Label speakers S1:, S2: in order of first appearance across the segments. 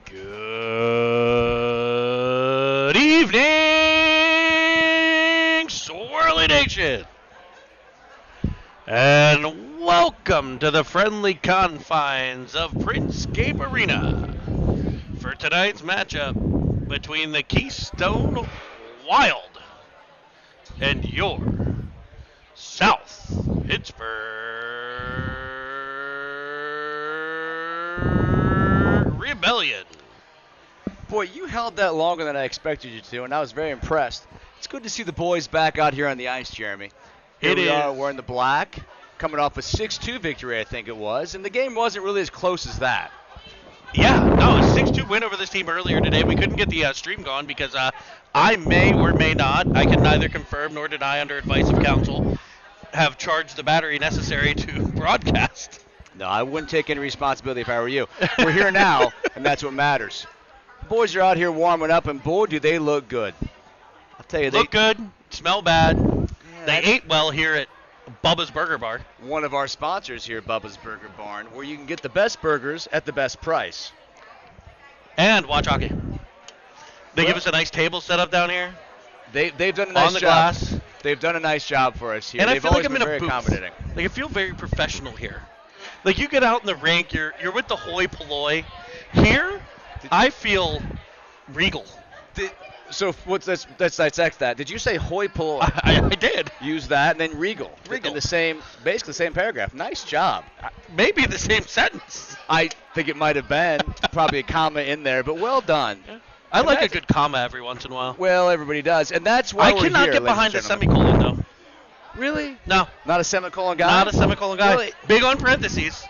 S1: Good evening, Swirly Nation, and welcome to the friendly confines of Prinscape Arena for tonight's matchup between the Keystone Wild and your South Pittsburgh Rebellion.
S2: Boy, you held that longer than I expected you to, and I was very impressed. It's good to see the boys back out here on the ice, Jeremy. Here we are wearing the black, coming off a 6-2 victory, I think it was, and the game wasn't really as close as that.
S1: Yeah, no, a 6-2 win over this team earlier today. We couldn't get the stream going because I may or may not, I can neither confirm nor deny under advice of counsel, have charged the battery necessary to broadcast.
S2: No, I wouldn't take any responsibility if I were you. We're here now, and that's what matters. The boys are out here warming up, and boy, do they look good. I'll tell you,
S1: Look good, smell bad.
S2: Yeah,
S1: They ate well here at Bubba's Burger Bar.
S2: One of our sponsors here, Bubba's Burger Barn, where you can get the best burgers at the best price.
S1: And watch hockey. They give us a nice table set up down here.
S2: They've done a nice
S1: on the
S2: job.
S1: Glass.
S2: They've done a nice job for us here.
S1: And I
S2: They've
S1: feel like
S2: always
S1: I'm
S2: been
S1: in a
S2: very
S1: booth.
S2: accommodating.
S1: Like I feel very professional here. Like you get out in the rink, you're with the hoi polloi. Here, I feel regal.
S2: So let's dissect that. Did you say hoi polloi?
S1: I did.
S2: Use that and then regal.
S1: Regal.
S2: In the same, basically the same paragraph. Nice job.
S1: Maybe the same sentence.
S2: I think it might have been probably a comma in there, but well done.
S1: Yeah. I like a good comma every once in a while.
S2: Well, everybody does, and that's why we're here.
S1: I cannot get behind a semicolon though.
S2: Really?
S1: No.
S2: Not a semicolon guy?
S1: Not a semicolon guy.
S2: Really?
S1: Big on parentheses.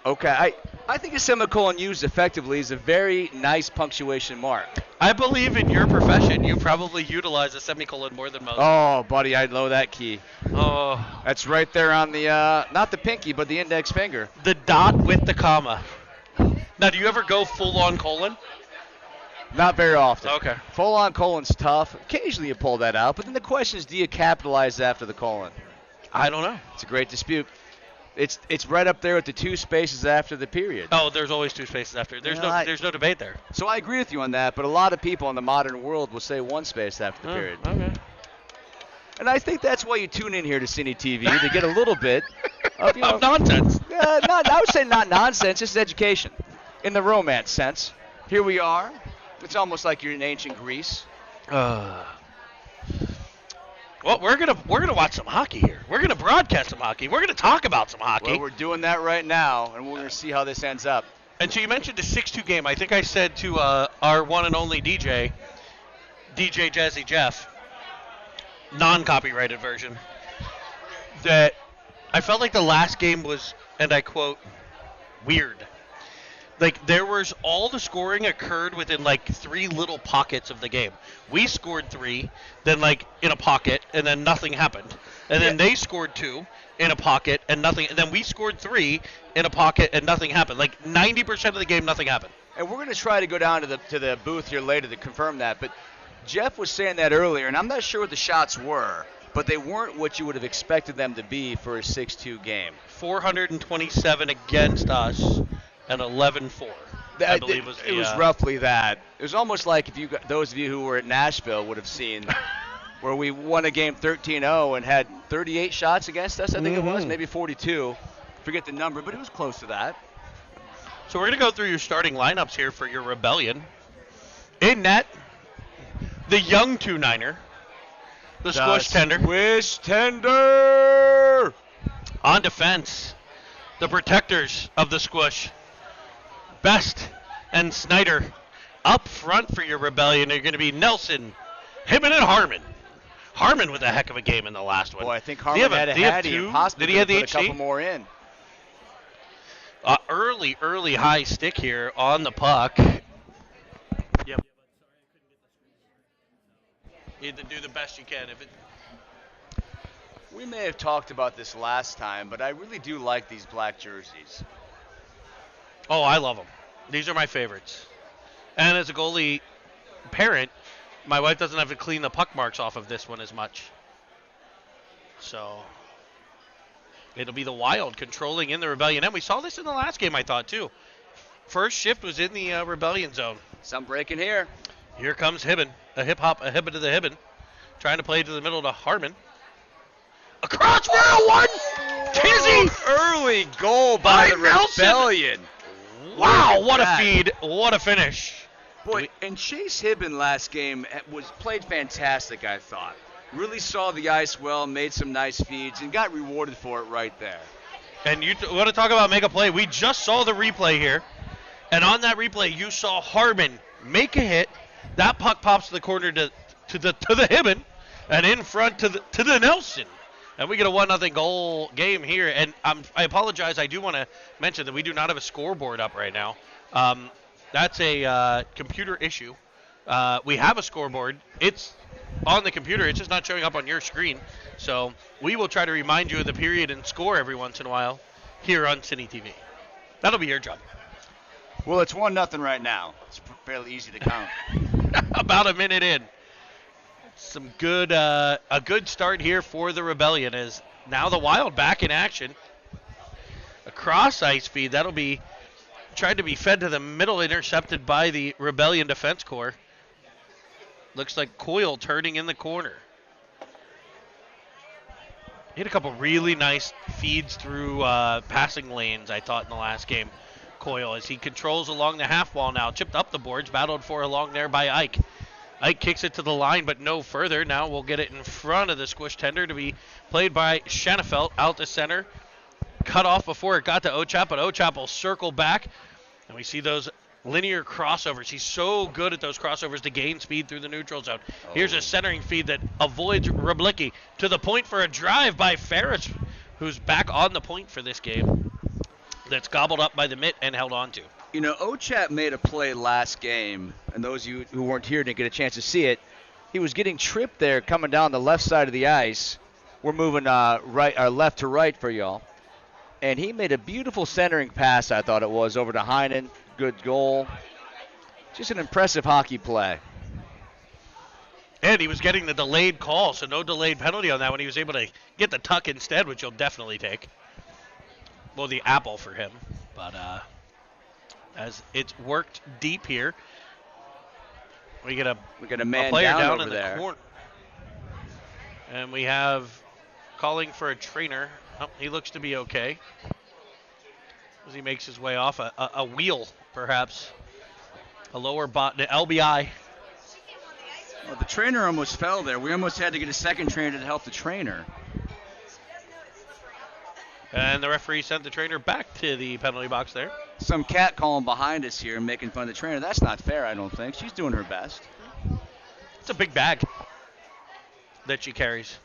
S2: Okay. I think a semicolon used effectively is a very nice punctuation mark.
S1: I believe in your profession, you probably utilize a semicolon more than most.
S2: Oh, buddy, I know that key.
S1: Oh.
S2: That's right there on the, not the pinky, but the index finger.
S1: The dot with the comma. Now, do you ever go full-on colon?
S2: Not very often.
S1: Okay.
S2: Full-on colon's tough. Occasionally you pull that out, but then the question is, do you capitalize after the colon?
S1: I don't know.
S2: It's a great dispute. It's right up there with the two spaces after the period.
S1: Oh, there's always two spaces after. There's no debate there.
S2: So I agree with you on that, but a lot of people in the modern world will say one space after the period.
S1: Okay.
S2: And I think that's why you tune in here to Cine TV, to get a little bit of,
S1: Of nonsense.
S2: I would say not nonsense, just education in the romance sense. Here we are. It's almost like you're in ancient Greece.
S1: Well, we're gonna watch some hockey here. We're gonna broadcast some hockey. We're gonna talk about some hockey.
S2: Well, we're doing that right now, and we're gonna see how this ends up.
S1: And so you mentioned the 6-2 game. I think I said to our one and only DJ Jazzy Jeff, non-copyrighted version, that I felt like the last game was, and I quote, weird. Like, there was all the scoring occurred within, like, 3 little pockets of the game. We scored 3, then, like, in a pocket, and then nothing happened. And then they scored 2 in a pocket, and nothing. And then we scored 3 in a pocket, and nothing happened. Like, 90% of the game, nothing happened.
S2: And we're going to try to go down to the booth here later to confirm that. But Jeff was saying that earlier, and I'm not sure what the shots were, but they weren't what you would have expected them to be for a 6-2 game.
S1: 427 against us. And 11-4, I believe was the,
S2: it was roughly that. It was almost like if those of you who were at Nashville would have seen where we won a game 13-0 and had 38 shots against us, I think it was, maybe 42. Forget the number, but it was close to that.
S1: So we're going to go through your starting lineups here for your Rebellion. In net, the young 2-9er, the Squish Tender.
S2: Squish Tender!
S1: On defense, the protectors of the Squish. Best and Snyder. Up front for your Rebellion are going to be Nelson, Hibben, and Harmon. Harmon with a heck of a game in the last one.
S2: Boy, I think Harmon had a hattie and possibly
S1: did he have the
S2: put a couple more in.
S1: Early high stick here on the puck. Yep. You need to do the best you can.
S2: We may have talked about this last time, but I really do like these black jerseys.
S1: Oh, I love them. These are my favorites. And as a goalie parent, my wife doesn't have to clean the puck marks off of this one as much. So it'll be the Wild controlling in the Rebellion. And we saw this in the last game, I thought, too. first shift was in the Rebellion zone.
S2: Some breaking here.
S1: Here comes Hibben. A hip-hop, a Hibben to the Hibben. Trying to play to the middle to Harmon. Across for a one! Tizzy!
S2: Early goal by the Rebellion.
S1: Wow, what a feed. What a finish.
S2: Boy, and Chase Hibben last game played fantastic, I thought. Really saw the ice well, made some nice feeds, and got rewarded for it right there.
S1: And you want to talk about make a play. We just saw the replay here. And on that replay, you saw Harmon make a hit. That puck pops to the corner to the Hibben, and in front to the Nelson. And we get a 1-0 goal game here. And I apologize. I do want to mention that we do not have a scoreboard up right now. That's a computer issue. We have a scoreboard. It's on the computer. It's just not showing up on your screen. So we will try to remind you of the period and score every once in a while here on Cine TV. That'll be your job.
S2: Well, it's 1-0 right now. It's fairly easy to count.
S1: About a minute in. Some good, a good start here for the Rebellion as now the Wild back in action. A cross ice feed. That'll be tried to be fed to the middle, intercepted by the Rebellion Defense Corps. Looks like Coyle turning in the corner. He had a couple really nice feeds through passing lanes, I thought, in the last game. Coyle, as he controls along the half wall now. Chipped up the boards, battled for along there by Ike. Ike kicks it to the line, but no further. Now we'll get it in front of the squish tender to be played by Shanafelt out to center. Cut off before it got to Ochap, but Ochap will circle back. And we see those linear crossovers. He's so good at those crossovers to gain speed through the neutral zone. Here's a centering feed that avoids Rablicki to the point for a drive by Ferris, who's back on the point for this game. That's gobbled up by the mitt and held on to.
S2: You know, Ochap made a play last game, and those of you who weren't here didn't get a chance to see it. He was getting tripped there coming down the left side of the ice. We're moving left to right for y'all. And he made a beautiful centering pass, I thought it was, over to Heinen. Good goal. Just an impressive hockey play.
S1: And he was getting the delayed call, so no delayed penalty on that one. He was able to get the tuck instead, which you'll definitely take. Well, the apple for him. But as it's worked deep here, we get a
S2: man
S1: player
S2: down
S1: in
S2: over there.
S1: The corner. And we have calling for a trainer. Oh, he looks to be okay. As he makes his way off a wheel, perhaps. A lower bot, LBI.
S2: Well, the trainer almost fell there. We almost had to get a second trainer to help the trainer.
S1: And the referee sent the trainer back to the penalty box there.
S2: Some cat calling behind us here, making fun of the trainer. That's not fair, I don't think. She's doing her best.
S1: It's a big bag that she carries.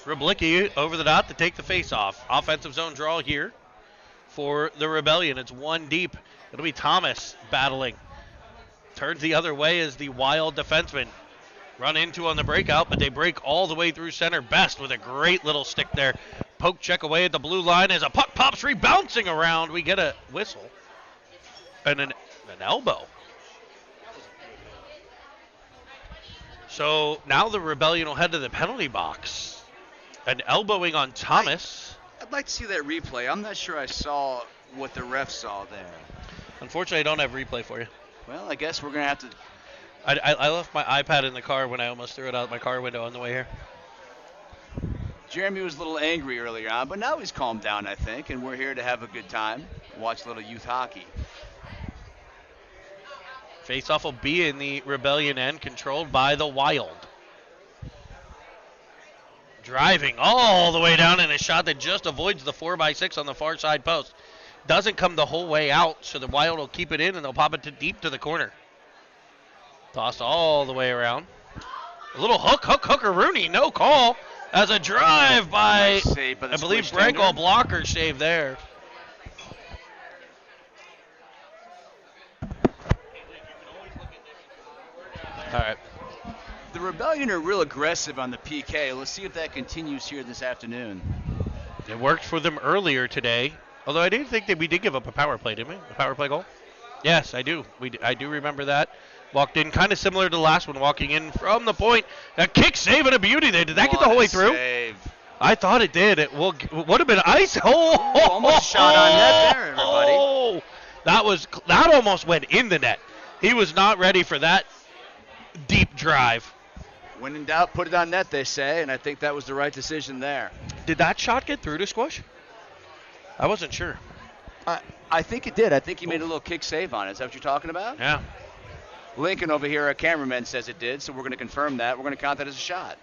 S1: Rablicki over the dot to take the face-off. Offensive zone draw here for the Rebellion. It's one deep. It'll be Thomas battling. Turns the other way as the Wild defenseman run into on the breakout, but they break all the way through center. Best with a great little stick there. Poke check away at the blue line as a puck pops rebouncing around. We get a whistle and an elbow. So now the Rebellion will head to the penalty box. An elbowing on Thomas.
S2: I'd like to see that replay. I'm not sure I saw what the ref saw there.
S1: Unfortunately, I don't have replay for you.
S2: Well, I guess we're going to have to...
S1: I left my iPad in the car when I almost threw it out my car window on the way here.
S2: Jeremy was a little angry earlier on, but now he's calmed down, I think, and we're here to have a good time, watch a little youth hockey.
S1: Face-off will be in the Rebellion end, controlled by the Wild. Driving all the way down in a shot that just avoids the 4x6 on the far side post. Doesn't come the whole way out, so the Wild will keep it in, and they'll pop it deep to the corner. Tossed all the way around. A little hooker Rooney, no call. As a drive by,
S2: nice save by the
S1: I believe,
S2: Branko
S1: Branko blocker save there. All right.
S2: The Rebellion are real aggressive on the PK. Let's see if that continues here this afternoon.
S1: It worked for them earlier today. Although I did think that we did give up a power play, didn't we? A power play goal? Yes, I do. I do remember that. Walked in kind of similar to the last one, walking in from the point. A kick save and a beauty there. Did that get the whole way through?
S2: Save.
S1: I thought it did. It would have been ice. Oh,
S2: almost shot on net there, everybody.
S1: Oh, That almost went in the net. He was not ready for that deep drive.
S2: When in doubt, put it on net, they say, and I think that was the right decision there.
S1: Did that shot get through to Squish? I wasn't sure.
S2: I think it did. I think he made a little kick save on it. Is that what you're talking about?
S1: Yeah.
S2: Lincoln over here, our cameraman, says it did, so we're going to confirm that. We're going to count that as a shot.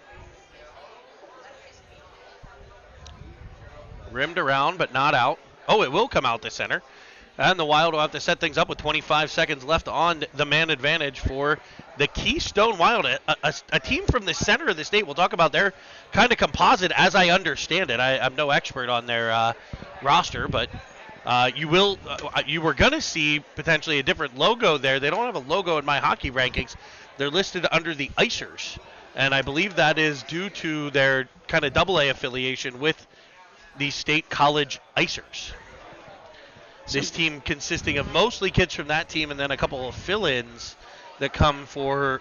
S1: Rimmed around, but not out. Oh, it will come out the center. And the Wild will have to set things up with 25 seconds left on the man advantage for the Keystone Wild, a team from the center of the state. We'll talk about their kind of composite as I understand it. I'm no expert on their roster, but you were going to see potentially a different logo there. They don't have a logo in my hockey rankings. They're listed under the Icers, and I believe that is due to their kind of AA affiliation with the State College Icers. This team consisting of mostly kids from that team and then a couple of fill-ins that come for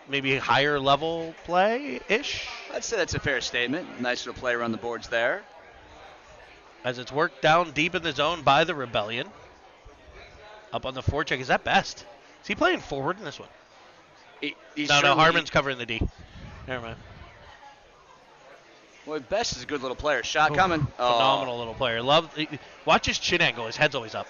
S1: maybe higher level play-ish.
S2: I'd say that's a fair statement. Nice little play around the boards there.
S1: As it's worked down deep in the zone by the Rebellion. Up on the forecheck. Is that Best? Is he playing forward in this one? No, Harmon's covering the D. Never mind.
S2: Well, Best is a good little player. Shot coming.
S1: Phenomenal little player. Watch his chin angle. His head's always up.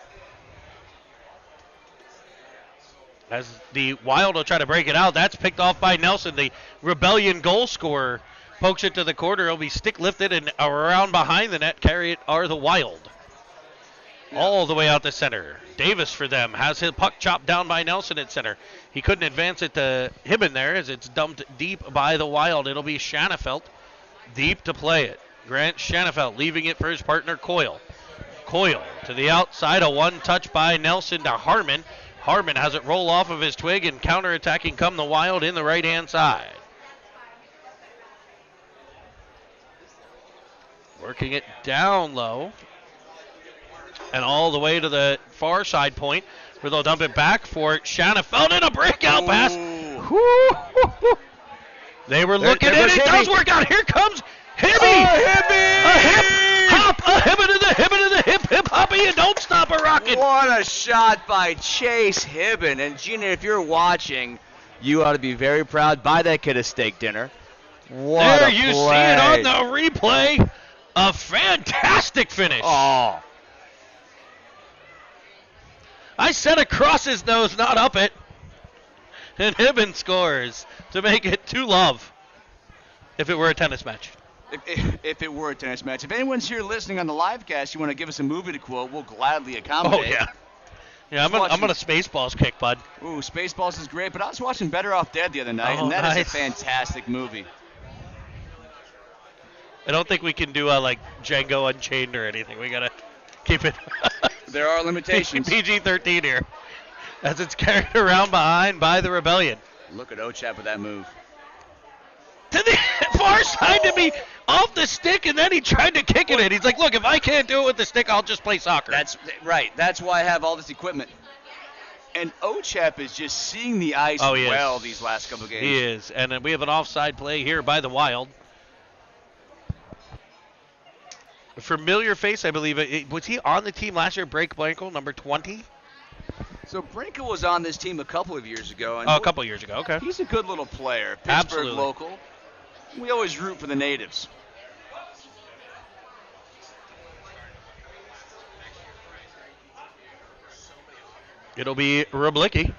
S1: As the Wild will try to break it out. That's picked off by Nelson. The Rebellion goal scorer pokes it to the corner. It'll be stick lifted and around behind the net. Carry it are the Wild. Yeah. All the way out the center. Davis for them has his puck chopped down by Nelson at center. He couldn't advance it to Hibben there as it's dumped deep by the Wild. It'll be Shanafelt deep to play it. Grant Shanafelt leaving it for his partner Coyle. Coyle to the outside. A one-touch by Nelson to Harmon. Harmon has it roll off of his twig and counterattacking come the Wild in the right-hand side. Working it down low. And all the way to the far side point where they'll dump it back for Shanafelt and a breakout pass. They were looking at it. It does work out. Here comes Hibby.
S2: Hibby!
S1: A hip hop. A hip to the hip to the hip hoppy, and don't stop a rocket.
S2: What a shot by Chase Hibben. And Gina, if you're watching, you ought to be very proud. Buy that kid a steak dinner. What
S1: there
S2: a
S1: you
S2: play.
S1: See it on the replay. A fantastic finish.
S2: Oh.
S1: I said across his nose, not up it. And Hibben scores to make it 2-love if it were a tennis match.
S2: If it were a tennis match. If anyone's here listening on the live cast, you want to give us a movie to quote, we'll gladly accommodate.
S1: Oh, yeah. Yeah, I'm on a Spaceballs kick, bud.
S2: Ooh, Spaceballs is great, but I was watching Better Off Dead the other night, and that is a fantastic movie.
S1: I don't think we can do like Django Unchained or anything. We got to keep it.
S2: There are limitations.
S1: PG-13 here. As it's carried around behind by the Rebellion.
S2: Look at Ochap with that move.
S1: To the far side to be off the stick, and then he tried to kick it in. He's like, look, if I can't do it with the stick, I'll just play soccer.
S2: That's right. That's why I have all this equipment. And Ochap is just seeing the ice well these last couple of games.
S1: He is. And then we have an offside play here by the Wild. A familiar face, I believe. Was he on the team last year, Blake Blankel, number 20?
S2: So Brinker was on this team a couple of years ago. And
S1: a couple of years ago, okay.
S2: He's a good little player. Pittsburgh
S1: Absolutely.
S2: Local. We always root for the natives.
S1: It'll be Rublicki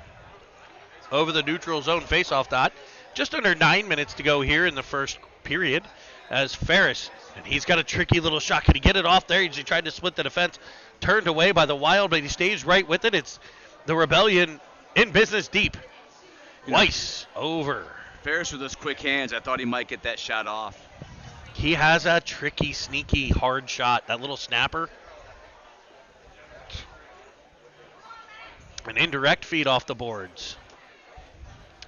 S1: over the neutral zone faceoff dot. Just under 9 minutes to go here in the first period as Ferris, and he's got a tricky little shot. Can he get it off there? He tried to split the defense. Turned away by the Wild, but he stays right with it. It's the Rebellion in business deep. Weiss over.
S2: Ferris with those quick hands. I thought he might get that shot off.
S1: He has a tricky, sneaky, hard shot. That little snapper. An indirect feed off the boards.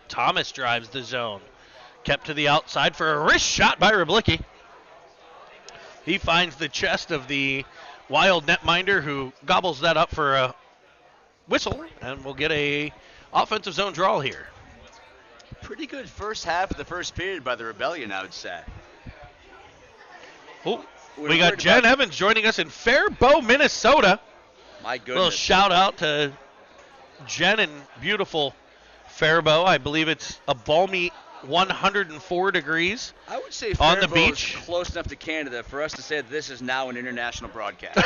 S1: Thomas drives the zone. Kept to the outside for a wrist shot by Rublicki. He finds the chest of the Wild netminder who gobbles that up for a whistle, and we'll get a offensive zone draw here.
S2: Pretty good first half of the first period by the Rebellion, I would say.
S1: Oh, we got Jen Evans joining us in Faribault, Minnesota.
S2: My goodness.
S1: Little shout out to Jen and beautiful Faribault. I believe it's a balmy 104 degrees.
S2: I would say
S1: on the
S2: Faribault
S1: beach.
S2: is close enough to Canada for us to say that this is now an international broadcast.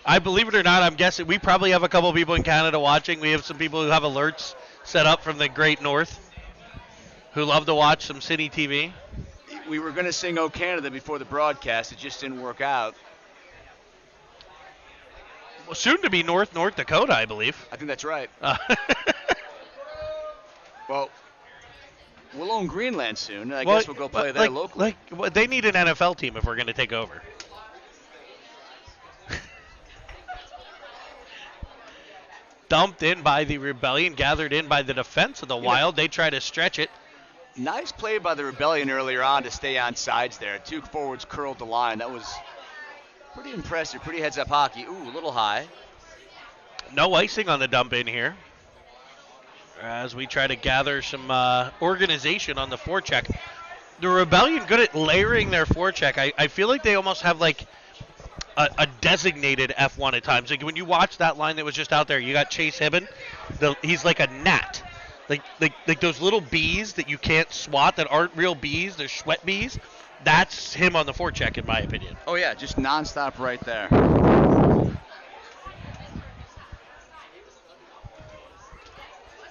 S1: I believe it or not, I'm guessing we probably have a couple people in Canada watching. We have some people who have alerts set up from the Great North who love to watch some city TV.
S2: We were going to sing "Oh Canada" before the broadcast. It just didn't work out.
S1: Well, soon to be North Dakota, I believe.
S2: I think that's right. Well, we'll own Greenland soon. I guess we'll go play there locally.
S1: They need an NFL team if we're going to take over. Dumped in by the Rebellion, gathered in by the defense of the Wild. They try to stretch it.
S2: Nice play by the Rebellion earlier on to stay on sides there. 2 forwards curled the line. That was pretty impressive, pretty heads-up hockey. Ooh, a little high.
S1: No icing on the dump in here as we try to gather some organization on the forecheck. The Rebellion good at layering their forecheck. I feel like they almost have like a designated F1 at times. Like when you watch that line that was just out there, you got Chase Hibben. He's like a gnat. Like those little bees that you can't swat that aren't real bees, they're sweat bees. That's him on the forecheck, in my opinion.
S2: Oh, yeah, just nonstop right there.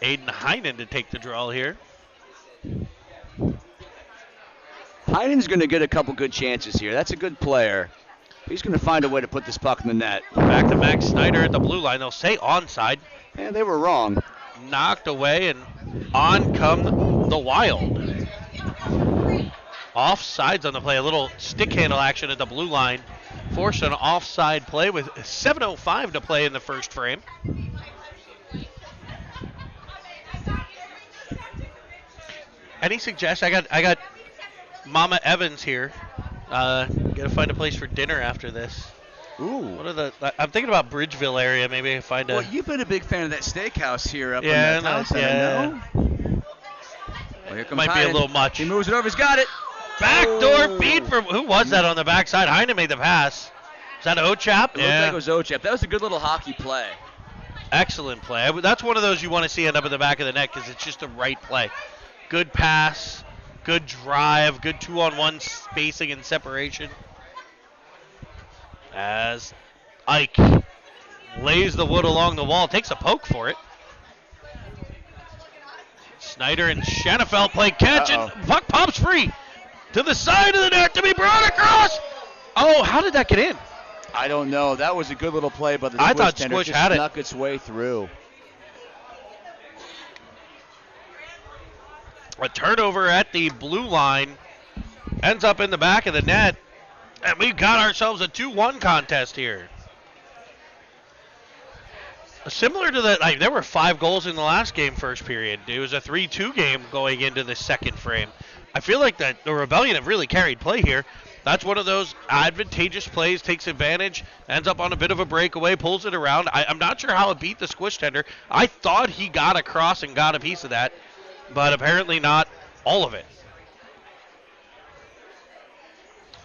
S1: Aiden Heinen to take the draw here.
S2: Heinen's going to get a couple good chances here. That's a good player. He's going to find a way to put this puck in the net.
S1: Back to Max Snyder at the blue line. They'll say onside.
S2: Yeah, they were wrong.
S1: Knocked away, and on come the Wild. Offsides on the play. A little stick handle action at the blue line. Forced an offside play with 7:05 to play in the first frame. Any suggestions? I got Mama Evans here. Gotta find a place for dinner after this.
S2: Ooh.
S1: I'm thinking about Bridgeville area. Maybe find a.
S2: Well, you've been a big fan of that steakhouse here up in
S1: Yeah,
S2: the town center,
S1: yeah.
S2: no? Well, here comes
S1: Might be a
S2: Heinen.
S1: little much.
S2: He moves it over. He's got it.
S1: Backdoor feed from who was that on the backside? Heinen made the pass. Is that Ochap?
S2: It looked like it was Ochap. That was a good little hockey play.
S1: Excellent play. That's one of those you want to see end up in the back of the net because it's just the right play. Good pass, good drive, good 2-on-1 spacing and separation. As Ike lays the wood along the wall, takes a poke for it. Snyder and Schanefeld play catch, and puck pops free to the side of the net to be brought across. Oh, how did that get in?
S2: I don't know. That was a good little play, but the
S1: I thought
S2: tender
S1: Squish
S2: just
S1: had it.
S2: snuck its way through.
S1: A turnover at the blue line ends up in the back of the net, and we've got ourselves a 2-1 contest here. Similar to that, there were 5 goals in the last game, first period. It was a 3-2 game going into the second frame. I feel like the Rebellion have really carried play here. That's one of those advantageous plays, takes advantage, ends up on a bit of a breakaway, pulls it around. I'm not sure how it beat the Squish tender. I thought he got across and got a piece of that, but apparently not all of it.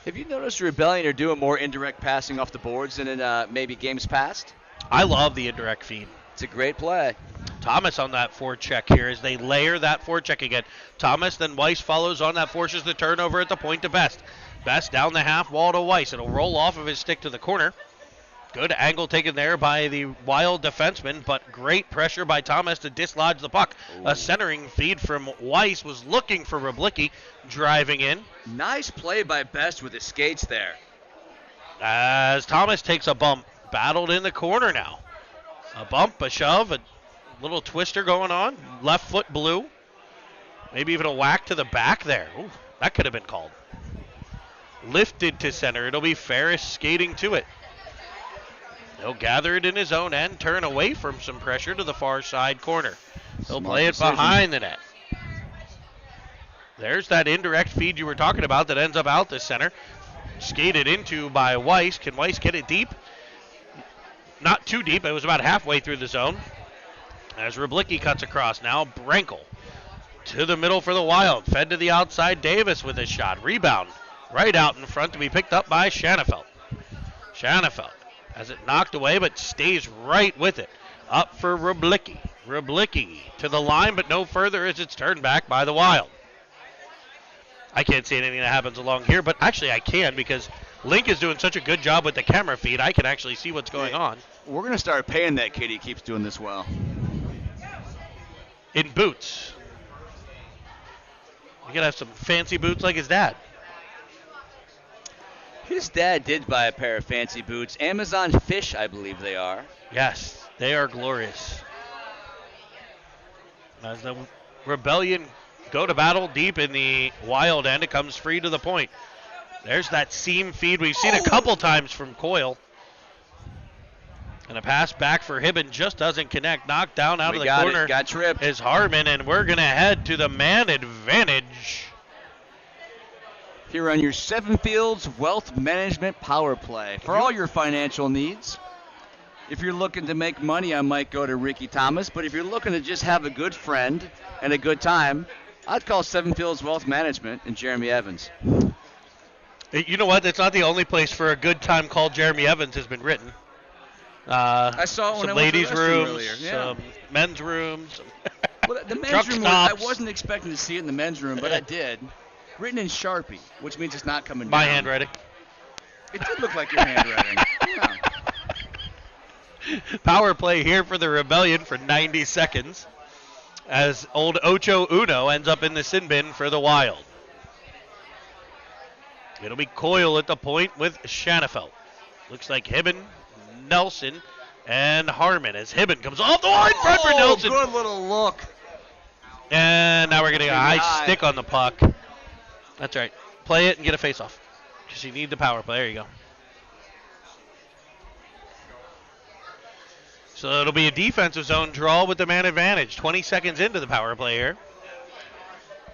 S2: Have you noticed Rebellion are doing more indirect passing off the boards than in maybe games past?
S1: I love the indirect feed.
S2: It's a great play.
S1: Thomas on that forecheck here as they layer that forecheck again. Thomas, then Weiss follows on that, forces the turnover at the point to Best. Best down the half wall to Weiss. It'll roll off of his stick to the corner. Good angle taken there by the Wild defenseman, but great pressure by Thomas to dislodge the puck. Ooh. A centering feed from Weiss was looking for Rablicki, driving in.
S2: Nice play by Best with his skates there.
S1: As Thomas takes a bump, battled in the corner now. A bump, a shove, a little twister going on. Left foot blue. Maybe even a whack to the back there. Ooh, that could have been called. Lifted to center. It'll be Ferris skating to it. He'll gather it in his own end, turn away from some pressure to the far side corner. He'll play it behind the net. There's that indirect feed you were talking about that ends up out the center. Skated into by Weiss. Can Weiss get it deep? Not too deep. It was about halfway through the zone. As Rablicki cuts across now, Brankel to the middle for the Wild. Fed to the outside, Davis with a shot. Rebound right out in front to be picked up by Schanefeld. Shanafelt has it knocked away, but stays right with it. Up for Rublicki. Rublicki to the line, but no further as it's turned back by the Wild. I can't see anything that happens along here, but actually I can because Link is doing such a good job with the camera feed. I can actually see what's going on.
S2: We're going to start paying that kid. He keeps doing this well.
S1: In boots. You got to have some fancy boots like his dad.
S2: His dad did buy a pair of fancy boots. Amazon Fish, I believe they are.
S1: Yes, they are glorious. As the Rebellion go to battle deep in the Wild end, it comes free to the point. There's that seam feed we've seen a couple times from Coyle. And a pass back for Hibben just doesn't connect. Knocked down out of the corner.
S2: Got tripped.
S1: Is Harmon, and we're going to head to the man advantage.
S2: Here on your Seven Fields Wealth Management Power Play. For all your financial needs. If you're looking to make money, I might go to Ricky Thomas. But if you're looking to just have a good friend and a good time, I'd call Seven Fields Wealth Management and Jeremy Evans.
S1: You know what? That's not the only place for a good time called Jeremy Evans has been written.
S2: I saw it when I went to the restroom
S1: rooms,
S2: earlier. Yeah.
S1: Some men's rooms.
S2: Well, the men's
S1: truck
S2: room,
S1: stops.
S2: I wasn't expecting to see it in the men's room, but I did. Written in Sharpie, which means it's not coming
S1: My
S2: down.
S1: handwriting.
S2: It did look like your handwriting. Yeah.
S1: Power play here for the Rebellion for 90 seconds as old Ocho Uno ends up in the sin bin for the Wild. It'll be Coyle at the point with Shanafelt. Looks like Hibben, Nelson, and Harmon as Hibben comes off the line front for Nelson.
S2: Good little look.
S1: And now we're getting a high stick on the puck. That's right. Play it and get a face-off because you need the power play. There you go. So it'll be a defensive zone draw with the man advantage. 20 seconds into the power play here.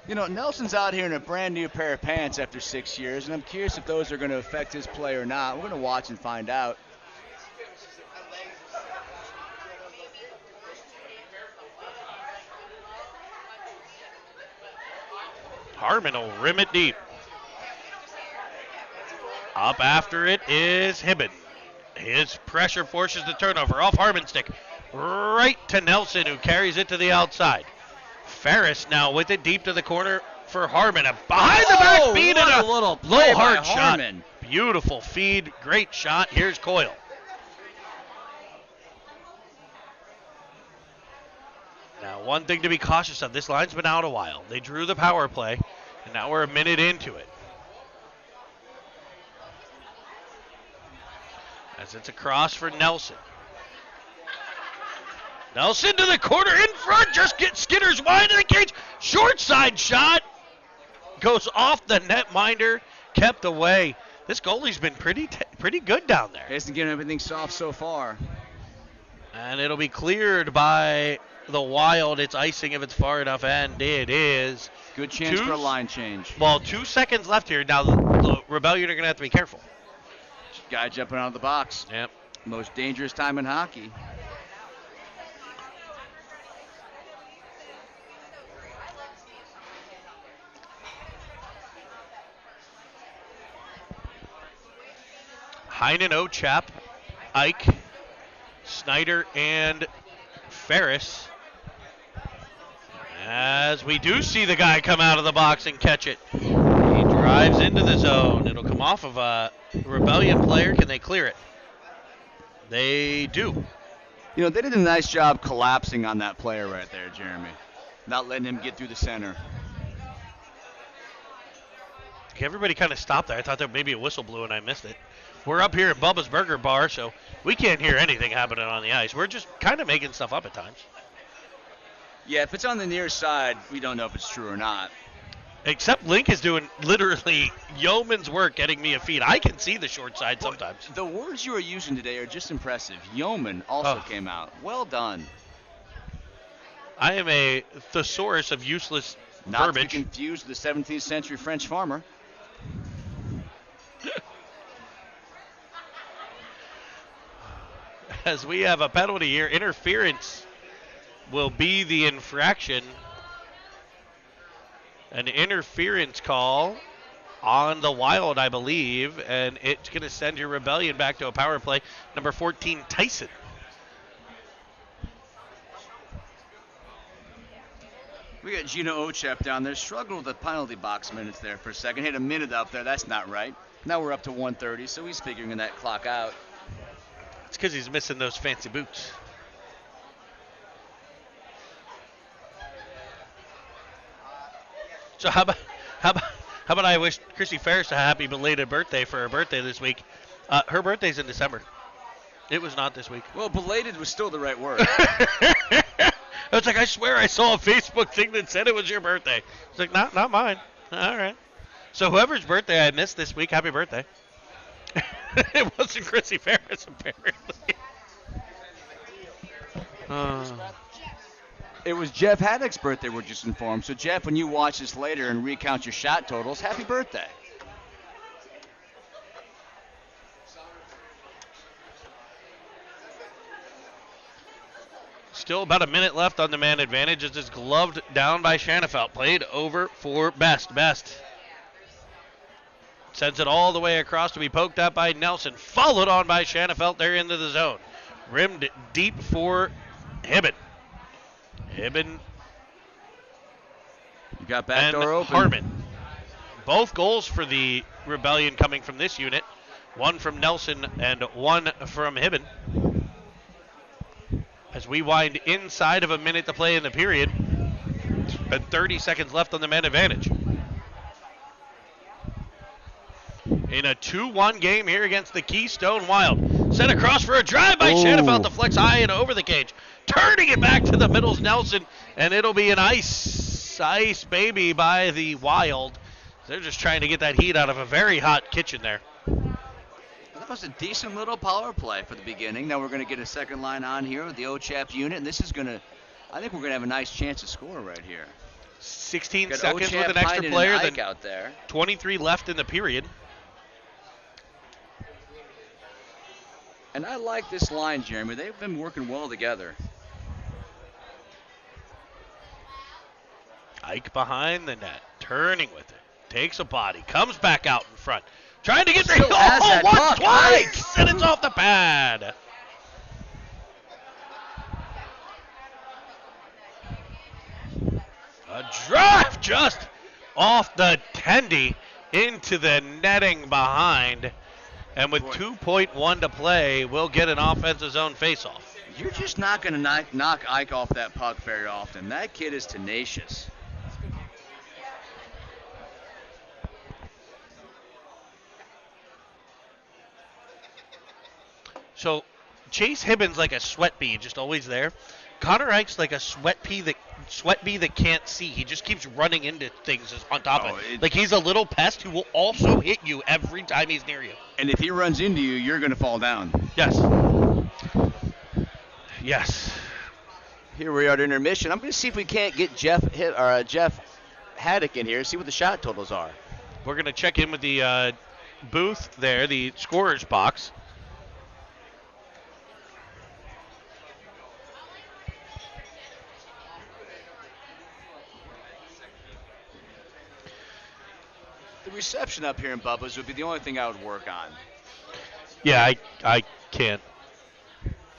S2: You know, Nelson's out here in a brand new pair of pants after 6 years, and I'm curious if those are going to affect his play or not. We're going to watch and find out.
S1: Harmon will rim it deep. Up after it is Hibben. His pressure forces the turnover off Harmon's stick. Right to Nelson, who carries it to the outside. Ferris now with it deep to the corner for Harmon. A behind the back feed and a
S2: little play
S1: low hard
S2: by
S1: shot.
S2: Harmon.
S1: Beautiful feed. Great shot. Here's Coyle. Now, one thing to be cautious of. This line's been out a while. They drew the power play, and now we're a minute into it. As it's across for Nelson. Nelson to the corner in front. Just gets Skinner's wide of the cage. Short side shot. Goes off the netminder. Kept away. This goalie's been pretty good down there.
S2: Hasn't given everything soft so far.
S1: And it'll be cleared by the Wild. It's icing if it's far enough, and it is.
S2: Good chance for a line change.
S1: Well, 2 seconds left here. Now the Rebellion are going to have to be careful.
S2: Guy jumping out of the box.
S1: Yep.
S2: Most dangerous time in hockey.
S1: Heinen, Ochap, Ike, Snyder, and Ferris. As we do see the guy come out of the box and catch it. He drives into the zone. It'll come off of a Rebellion player. Can they clear it? They do.
S2: You know, they did a nice job collapsing on that player right there, Jeremy. Not letting him get through the center.
S1: Everybody kind of stopped there. I thought that maybe a whistle blew and I missed it. We're up here at Bubba's Burger Bar, so we can't hear anything happening on the ice. We're just kind of making stuff up at times.
S2: Yeah, if it's on the near side, we don't know if it's true or not.
S1: Except Link is doing literally yeoman's work getting me a feed. I can see the short side sometimes.
S2: The words you are using today are just impressive. Yeoman also came out. Well done.
S1: I am a thesaurus of useless
S2: Not
S1: verbiage.
S2: to be confused with the 17th century French farmer.
S1: As we have a penalty here, interference will be the infraction. An interference call on the Wild, I believe, and it's going to send your Rebellion back to a power play. Number 14, Tyson.
S2: We got Gino Ochep down there. Struggled with the penalty box minutes there for a second. Hit a minute up there. That's not right. Now we're up to 1:30, so he's figuring that clock out.
S1: It's because he's missing those fancy boots. So how about I wish Chrissy Ferris a happy belated birthday for her birthday this week. Her birthday's in December. It was not this week.
S2: Well, belated was still the right word.
S1: I was like, I swear I saw a Facebook thing that said it was your birthday. It's like, not mine. All right. So whoever's birthday I missed this week, happy birthday. It wasn't Chrissy Ferris, apparently.
S2: It was Jeff Haddock's birthday, we're just informed. So, Jeff, when you watch this later and recount your shot totals, happy birthday.
S1: Still about a minute left on the man advantage as it's gloved down by Shanafelt. Played over for Best. Best sends it all the way across to be poked at by Nelson. Followed on by Shanafelt there into the zone. Rimmed deep for Hibben. Hibben
S2: you got back door open.
S1: Harmon. Both goals for the Rebellion coming from this unit. One from Nelson and one from Hibben. As we wind inside of a minute to play in the period. And 30 seconds left on the man advantage. In a 2-1 game here against the Keystone Wild. Sent across for a drive by Shanafelt to flex high and over the cage. Turning it back to the middle's Nelson. And it'll be an ice baby by the Wild. They're just trying to get that heat out of a very hot kitchen there.
S2: That was a decent little power play for the beginning. Now we're going to get a second line on here with the Ochap unit. And this is going to, I think we're going to have a nice chance to score right here.
S1: 16
S2: got
S1: seconds
S2: Ochap,
S1: with an extra
S2: Hyden,
S1: player.
S2: and
S1: Then
S2: out there.
S1: 23 left in the period.
S2: And I like this line, Jeremy. They've been working well together.
S1: Ike behind the net, turning with it. Takes a body, comes back out in front. Trying to get there. Once, twice! And it's off the pad. A drive just off the tendy into the netting behind. And with 2.1 to play, we'll get an offensive zone faceoff.
S2: You're just not going to knock Ike off that puck very often. That kid is tenacious.
S1: So Chase Hibben's like a sweat bee, just always there. Connor Ike's like a sweat bee that can't see. He just keeps running into things on top of it. Like he's a little pest who will also hit you every time he's near you.
S2: And if he runs into you, you're going to fall down.
S1: Yes. Yes.
S2: Here we are at intermission. I'm going to see if we can't get Jeff Haddock in here, see what the shot totals are.
S1: We're going to check in with the booth there, the scorer's box.
S2: The reception up here in Bubba's would be the only thing I would work on.
S1: Yeah, I can't.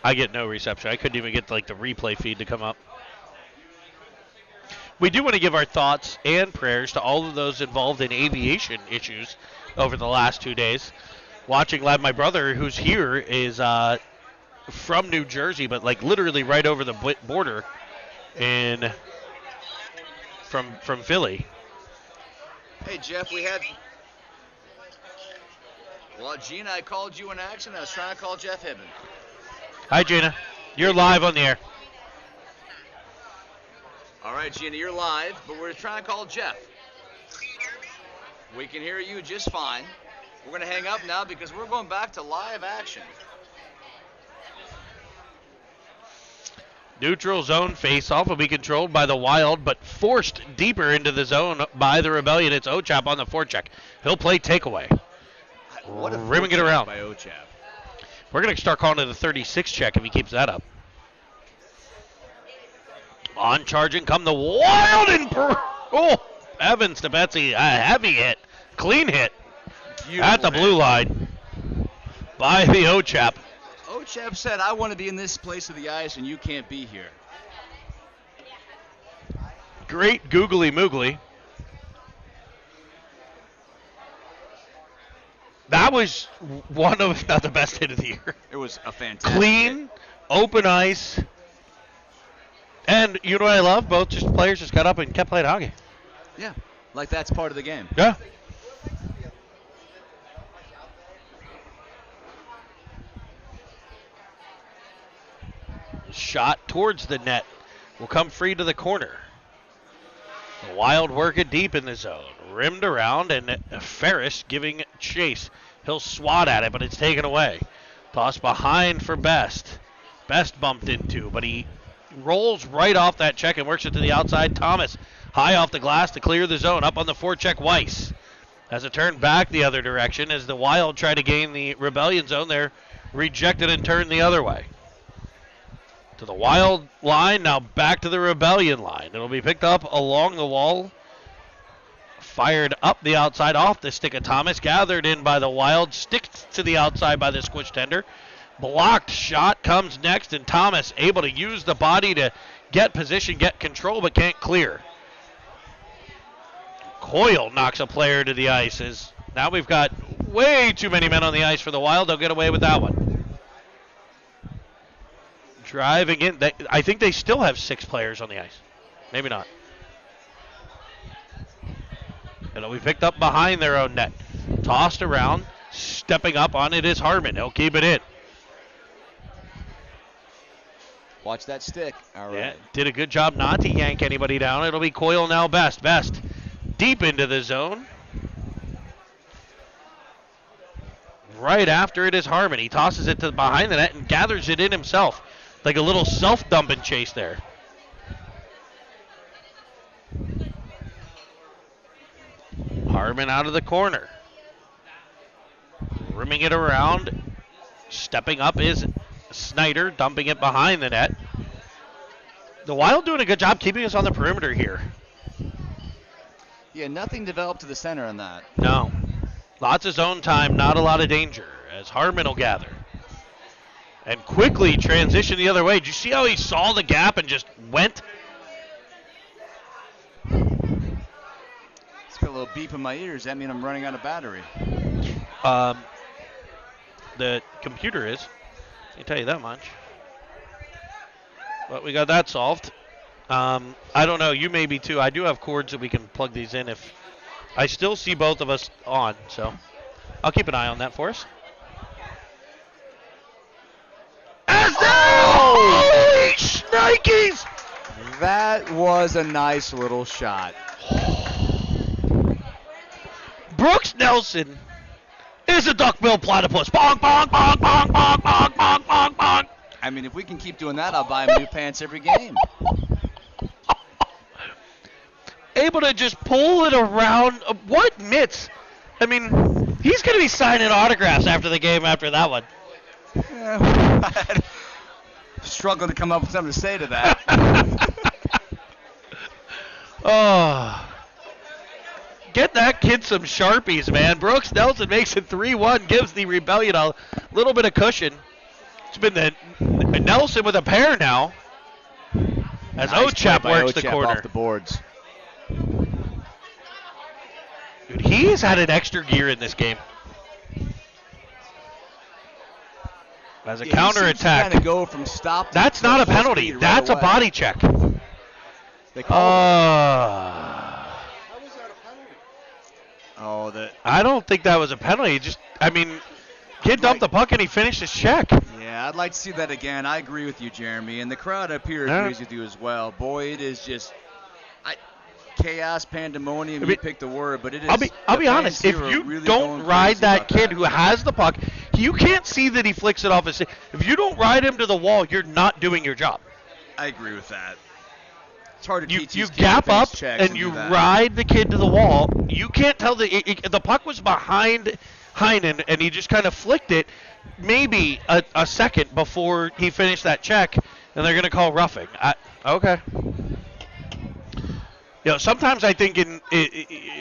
S1: I get no reception. I couldn't even get like the replay feed to come up. We do want to give our thoughts and prayers to all of those involved in aviation issues over the last 2 days. Watching live, my brother, who's here, is from New Jersey, but like literally right over the border from Philly.
S2: Hey, Jeff, Well, Gina, I called you in action. I was trying to call Jeff Hibben.
S1: Hi, Gina. You're live on the air.
S2: All right, Gina, you're live, but we're trying to call Jeff. We can hear you just fine. We're going to hang up now because we're going back to live action.
S1: Neutral zone face-off will be controlled by the Wild, but forced deeper into the zone by the Rebellion. It's Ochap on the forecheck. He'll play takeaway.
S2: What a
S1: rimming it around
S2: by Ochap.
S1: We're going to start calling it a 36 check if he keeps that up. On charging come the Wild and Evans to Betsy. A heavy hit Clean hit
S2: Beautiful
S1: at the blue line by the O-Chap.
S2: O-Chap said, I want to be in this place of the ice, and you can't be here.
S1: Great googly moogly. That was one of, if not the best hit of the year.
S2: It was a fantastic
S1: Clean,
S2: hit.
S1: open ice. And you know what I love? Both players just got up and kept playing hockey.
S2: Yeah, like that's part of the game.
S1: Yeah. Shot towards the net will come free to the corner. The Wild work it deep in the zone. Rimmed around, and Ferris giving chase. He'll swat at it, but it's taken away. Toss behind for Best. Best bumped into, but he rolls right off that check and works it to the outside. Thomas high off the glass to clear the zone. Up on the forecheck, Weiss. Has it turned back the other direction as the Wild try to gain the Rebellion zone. They're rejected and turned the other way. To the Wild line, now back to the Rebellion line. It'll be picked up along the wall. Fired up the outside off the stick of Thomas. Gathered in by the Wild. Sticked to the outside by the squish tender. Blocked shot comes next, and Thomas able to use the body to get position, get control, but can't clear. Coyle knocks a player to the ice. As now we've got way too many men on the ice for the Wild. They'll get away with that one. Driving in. I think they still have 6 players on the ice. Maybe not. It'll be picked up behind their own net. Tossed around. Stepping up on it is Harmon. He'll keep it in.
S2: Watch that stick. All right.
S1: Yeah, did a good job not to yank anybody down. It'll be Coyle now. Best deep into the zone. Right after it is Harmon. He tosses it to behind the net and gathers it in himself. Like a little self-dumping chase there. Harmon out of the corner. Rimming it around. Stepping up is Snyder, dumping it behind the net. The Wild doing a good job keeping us on the perimeter here.
S2: Yeah, nothing developed to the center on that.
S1: No. Lots of zone time, not a lot of danger as Harmon will gather. And quickly transition the other way. Did you see how he saw the gap and just went?
S2: It's got a little beep in my ears. That means I'm running out of battery.
S1: The computer is. I can tell you that much. But we got that solved. I don't know. You may be too. I do have cords that we can plug these in if I still see both of us on. So I'll keep an eye on that for us. Holy shnikes!
S2: That was a nice little shot.
S1: Brooks Nelson is a duckbill platypus. Bonk, bonk, bonk, bonk, bonk, bonk, bonk, bonk, bonk.
S2: I mean, if we can keep doing that, I'll buy him new pants every game.
S1: Able to just pull it around. What mitts? I mean, he's going to be signing autographs after the game after that one.
S2: Yeah, struggling to come up with something to say to that.
S1: Oh. Get that kid some Sharpies, man. Brooks Nelson makes it 3-1, gives the Rebellion a little bit of cushion. It's been the Nelson with a pair now. As
S2: Nice
S1: O-Chap
S2: play by
S1: works the
S2: O-Chap
S1: corner.
S2: off the boards.
S1: Dude, he's had an extra gear in this game. As a counterattack.
S2: Trying to go from stop.
S1: That's not a penalty. That's a body check.
S2: They call
S1: I don't think that was a penalty. Kid dumped the puck and he finished his check.
S2: Yeah, I'd like to see that again. I agree with you, Jeremy, and the crowd up here agrees with you as well. Boy, it is just chaos, pandemonium. You pick the word, but it is.
S1: I'll be honest. If you
S2: really
S1: don't ride that kid who has the puck, you can't see that he flicks it off his. If you don't ride him to the wall, you're not doing your job.
S2: I agree with that. It's hard to teach.
S1: You gap up and you ride the kid to the wall. You can't tell the puck was behind Heinen and he just kind of flicked it maybe a second before he finished that check, and they're going to call roughing. Okay. Sometimes I think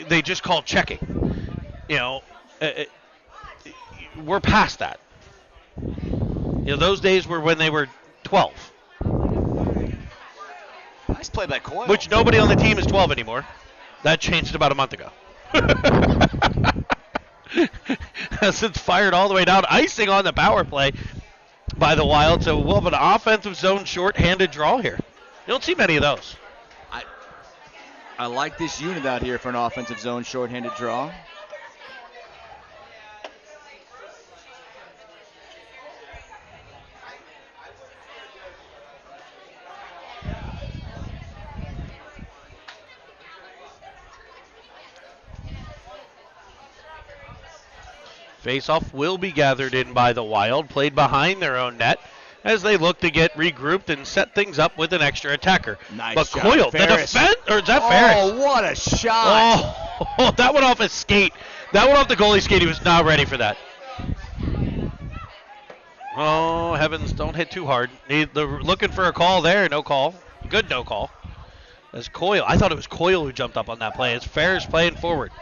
S1: they just call checking. You know, we're past that. You know, those days were when they were 12.
S2: Nice play by Coyle.
S1: Which nobody on the team is 12 anymore. That changed about a month ago. Since fired all the way down, icing on the power play by the Wild. So we'll have an offensive zone short-handed draw here. You don't see many of those.
S2: I like this unit out here for an offensive zone short-handed draw.
S1: Faceoff will be gathered in by the Wild, played behind their own net as they look to get regrouped and set things up with an extra attacker.
S2: Nice
S1: but
S2: shot,
S1: Coyle, the
S2: Ferris.
S1: defense, or is that Ferris?
S2: Oh, what a shot!
S1: Oh, that went off his skate. That went off the goalie skate. He was not ready for that. Oh, heavens, don't hit too hard. They're looking for a call there. No call. Good no call. As Coyle, I thought it was Coyle who jumped up on that play. It's Ferris playing forward.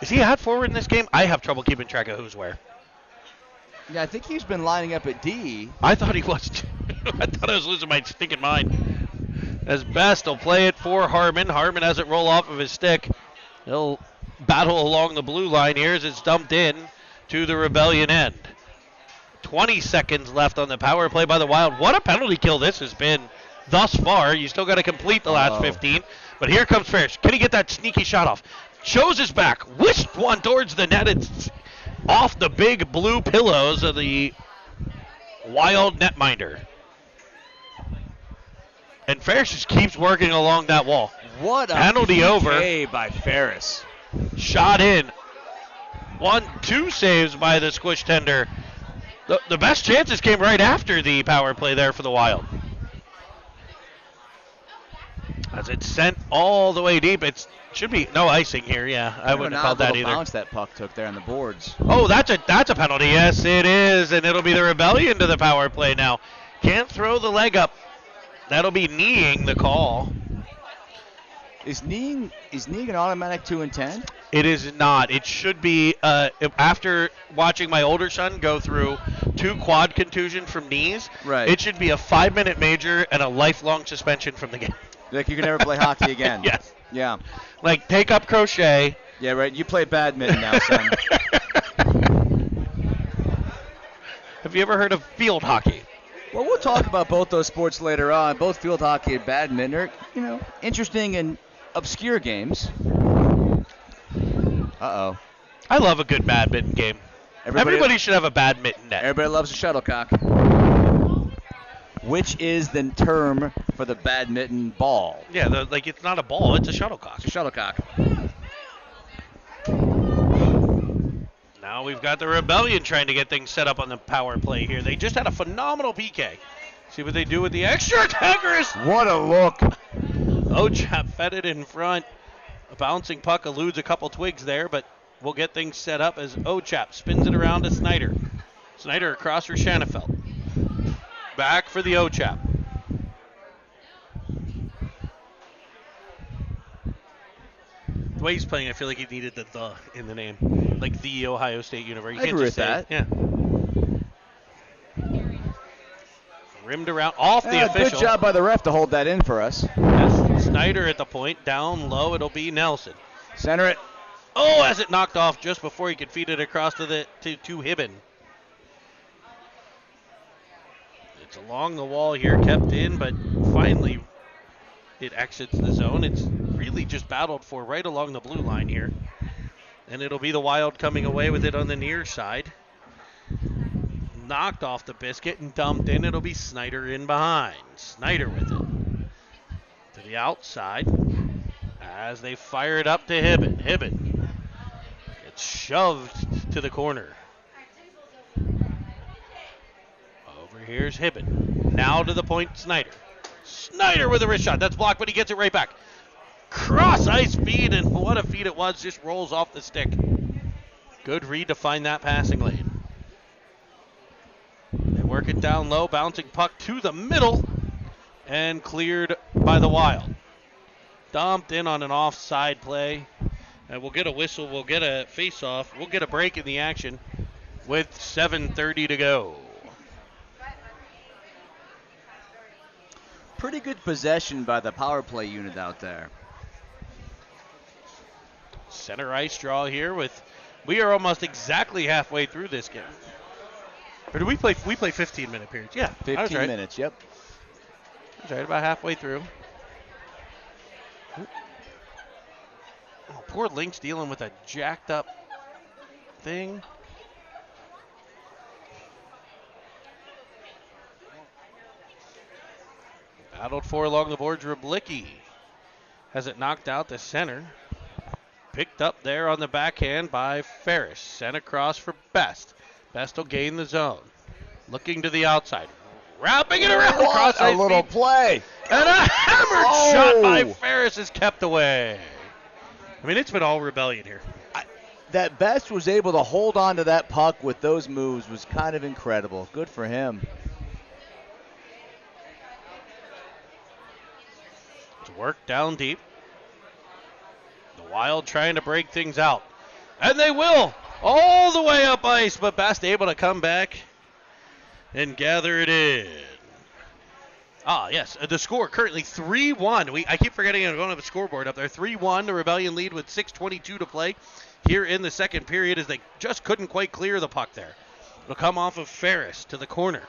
S1: Is he at forward in this game? I have trouble keeping track of who's where.
S2: Yeah, I think he's been lining up at D.
S1: I thought he was. I thought I was losing my stinking mind. As Best will play it for Harmon. Harmon has it roll off of his stick. He'll battle along the blue line here as it's dumped in to the Rebellion end. 20 seconds left on the power play by the Wild. What a penalty kill this has been thus far. You still got to complete the last 15. But here comes Ferris. Can he get that sneaky shot off? Shows his back. Whisked one towards the net. It's off the big blue pillows of the Wild netminder. And Ferris just keeps working along that wall.
S2: What a
S1: penalty over
S2: by Ferris.
S1: Shot in. 1-2 saves by the squish tender. The best chances came right after the power play there for the Wild. As it's sent all the way deep, it should be no icing here. Yeah, I wouldn't have called that either.
S2: Bounce that puck took there on the boards.
S1: Oh, that's a penalty. Yes, it is, and it'll be the Rebellion to the power play now. Can't throw the leg up. That'll be kneeing the call.
S2: Is kneeing an automatic 2 and 10?
S1: It is not. It should be after watching my older son go through 2 quad contusion from knees.
S2: Right.
S1: It should be a 5-minute major and a lifelong suspension from the game.
S2: Like you can never play hockey again.
S1: Yes.
S2: Yeah.
S1: Like take up crochet.
S2: Yeah, right. You play badminton now, son.
S1: Have you ever heard of field hockey?
S2: Well, we'll talk about both those sports later on. Both field hockey and badminton are, interesting and obscure games. Uh-oh.
S1: I love a good badminton game. Everybody should have a badminton net.
S2: Everybody loves a shuttlecock. Which is the term for the badminton ball.
S1: Yeah, it's not a ball, it's a shuttlecock.
S2: It's a shuttlecock.
S1: Now we've got the Rebellion trying to get things set up on the power play here. They just had a phenomenal PK. See what they do with the extra attackers.
S2: What a look.
S1: Ochap fed it in front. A bouncing puck eludes a couple twigs there, but we'll get things set up as Ochap spins it around to Snyder. Snyder across for Shanafelt. Back for the Ochap. The way he's playing, I feel like he needed the in the name. Like the Ohio State University.
S2: I agree with that.
S1: Yeah. Rimmed around off the official.
S2: Good job by the ref to hold that in for us.
S1: Yes, Snyder at the point. Down low, it'll be Nelson.
S2: Center it.
S1: Oh, as it knocked off just before he could feed it across to Hibben. It's along the wall here, kept in, but finally it exits the zone. It's really just battled for right along the blue line here. And it'll be the Wild coming away with it on the near side. Knocked off the biscuit and dumped in. It'll be Snyder in behind. Snyder with it. To the outside as they fire it up to Hibben. Hibben gets shoved to the corner. Here's Hibben. Now to the point, Snyder. Snyder with a wrist shot. That's blocked, but he gets it right back. Cross ice feed, and what a feed it was. Just rolls off the stick. Good read to find that passing lane. They work it down low. Bouncing puck to the middle. And cleared by the Wild. Dumped in on an offside play. And we'll get a whistle. We'll get a face-off. We'll get a break in the action with 7:30 to go.
S2: Pretty good possession by the power play unit out there.
S1: Center ice draw here we are almost exactly halfway through this game. Or do we play 15-minute periods? Yeah.
S2: 15 minutes, yep.
S1: That's right, about halfway through. Oh, poor Link's dealing with a jacked up thing. Battled for along the boards. Rublicki has it knocked out to center. Picked up there on the backhand by Ferris. Sent across for Best. Best will gain the zone. Looking to the outside. Wrapping it around across
S2: a little play.
S1: And a hammered shot by Ferris is kept away. I mean, it's been all Rebellion here.
S2: That Best was able to hold on to that puck with those moves was kind of incredible. Good for him.
S1: It's work down deep. The Wild trying to break things out. And they will. All the way up ice, but Best able to come back and gather it in. Ah, yes. The score currently 3-1. I keep forgetting I'm going to have a scoreboard up there. 3-1. The Rebellion lead with 6:22 to play here in the second period as they just couldn't quite clear the puck there. It'll come off of Ferris to the corner.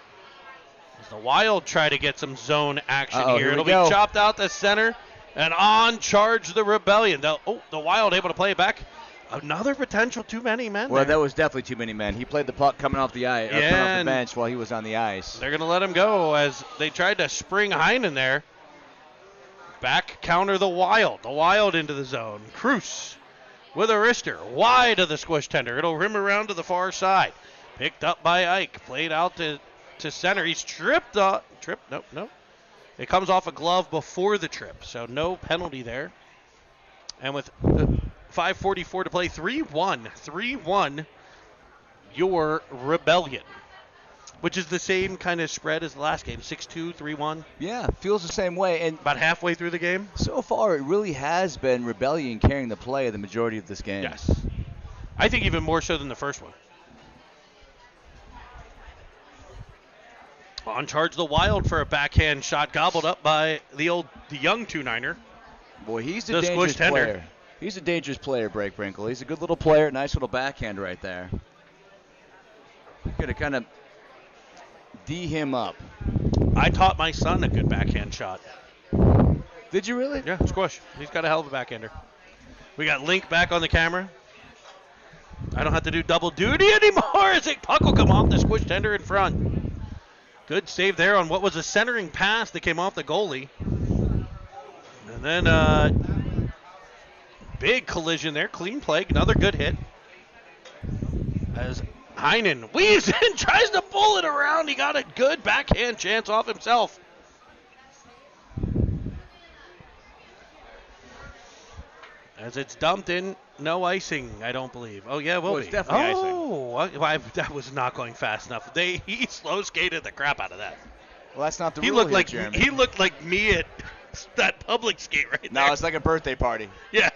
S1: As the Wild try to get some zone action here. It'll be chopped out the center. And on charge the Rebellion. The Wild able to play it back. Another potential too many men.
S2: Well, that was definitely too many men. He played the puck coming off the ice, coming off the bench while he was on the ice.
S1: They're going to let him go as they tried to spring Heinen there. Back counter the Wild. The Wild into the zone. Cruz with a wrister. Wide of the squish tender. It'll rim around to the far side. Picked up by Ike. Played out to center. He's tripped up. Nope. It comes off a glove before the trip, so no penalty there. And with 5:44 to play, 3-1, your Rebellion, which is the same kind of spread as the last game, 6-2, 3-1.
S2: Yeah, feels the same way. And
S1: about halfway through the game.
S2: So far, it really has been Rebellion carrying the play the majority of this game.
S1: Yes. I think even more so than the first one. On charge the Wild for a backhand shot, gobbled up by the young 2-9er.
S2: Boy, he's a dangerous player. He's a dangerous player, Breakbrinkle. He's a good little player, nice little backhand right there. Going to kind of D him up.
S1: I taught my son a good backhand shot.
S2: Did you really?
S1: Yeah, squish. He's got a hell of a backhander. We got Link back on the camera. I don't have to do double duty anymore as a puck will come off the squish tender in front. Good save there on what was a centering pass that came off the goalie. And then big collision there. Clean play. Another good hit. As Heinen weaves in, tries to pull it around. He got a good backhand chance off himself. As it's dumped in, no icing, I don't believe. Oh, yeah, will be.
S2: It's definitely icing.
S1: Oh, that was not going fast enough. He slow skated the crap out of that.
S2: Well, that's not the rule here, Jeremy.
S1: He looked like me at that public skate right there.
S2: No, it's like a birthday party.
S1: Yeah.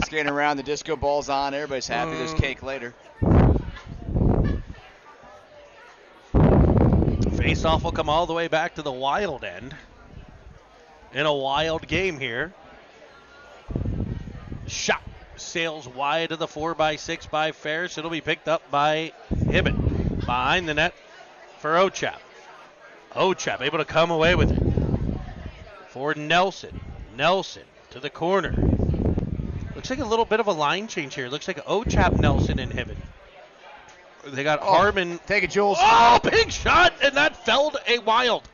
S2: Skating around, the disco ball's on, everybody's happy. There's cake later.
S1: Face-off will come all the way back to the Wild end. In a Wild game here. Shot sails wide of the 4x6 by Ferris. It'll be picked up by Hibbett. Behind the net for Ochap. Ochap able to come away with it. For Nelson. Nelson to the corner. Looks like a little bit of a line change here. Looks like Ochap, Nelson, and Hibbett. They got Harmon.
S2: Take it, Jules.
S1: Oh, big shot, and that felled a Wild.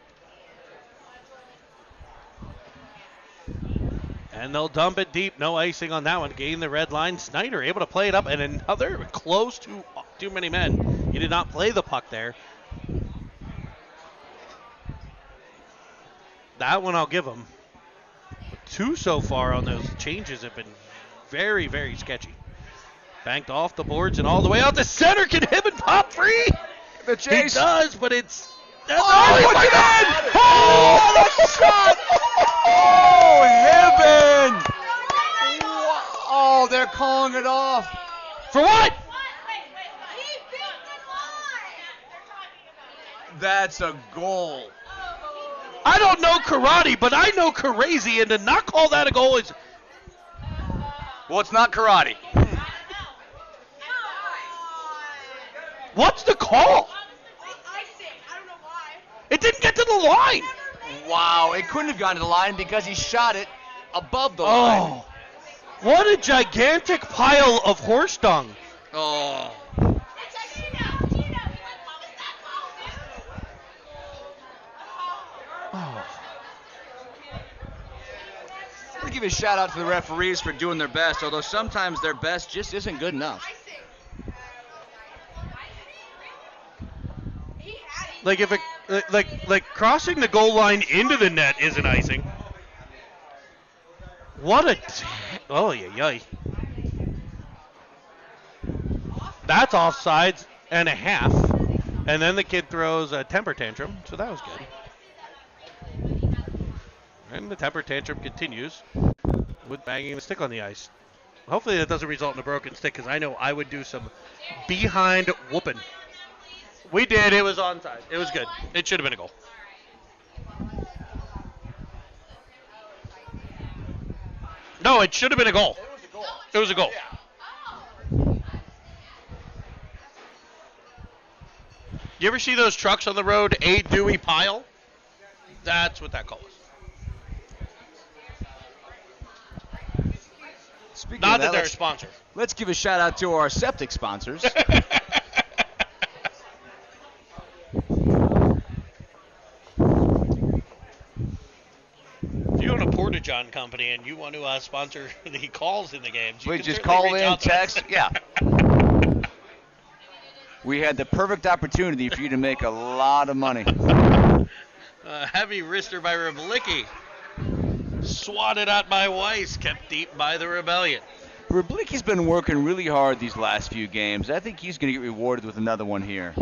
S1: And they'll dump it deep. No icing on that one. Gain the red line. Snyder able to play it up. And another close to too many men. He did not play the puck there. That one I'll give him. Two so far on those changes have been very, very sketchy. Banked off the boards and all the way out to center. Can Hibbett pop free?
S2: The chase.
S1: He does, but it's...
S2: Oh, my God! Oh, the shot! Oh, Hibbett! Oh, they're calling it off.
S1: For what?
S2: That's a goal.
S1: I don't know karate, but I know crazy, and to not call that a goal is...
S2: Well, it's not karate.
S1: What's the call? It didn't get to the line.
S2: Wow, it couldn't have gone to the line because he shot it above the line.
S1: Oh, what a gigantic pile of horse dung.
S2: Oh.
S1: Oh.
S2: I'm going to give a shout out to the referees for doing their best, although sometimes their best just isn't good enough.
S1: Like if it, like crossing the goal line into the net isn't icing. What a, oh yeah. That's offsides and a half, and then the kid throws a temper tantrum, so that was good. And the temper tantrum continues with banging the stick on the ice. Hopefully that doesn't result in a broken stick, because I know I would do some behind whooping. We did. It was onside. It was good. It should have been a goal. No, it should have been a goal. It was a goal. You ever see those trucks on the road, a Dewey pile? That's what that call is.
S2: Speaking
S1: Not
S2: of
S1: that they're a sponsor.
S2: Let's give a shout out to our septic sponsors.
S1: If you own a Porta-John company and you want to sponsor the calls in the games, you
S2: we
S1: can
S2: just
S1: certainly
S2: call
S1: reach
S2: in,
S1: out to us.
S2: text. Yeah. We had the perfect opportunity for you to make a lot of money.
S1: Heavy wrister by Reblicki. Swatted out by Weiss, kept deep by the Rebellion.
S2: Reblicki's been working really hard these last few games. I think he's going to get rewarded with another one here.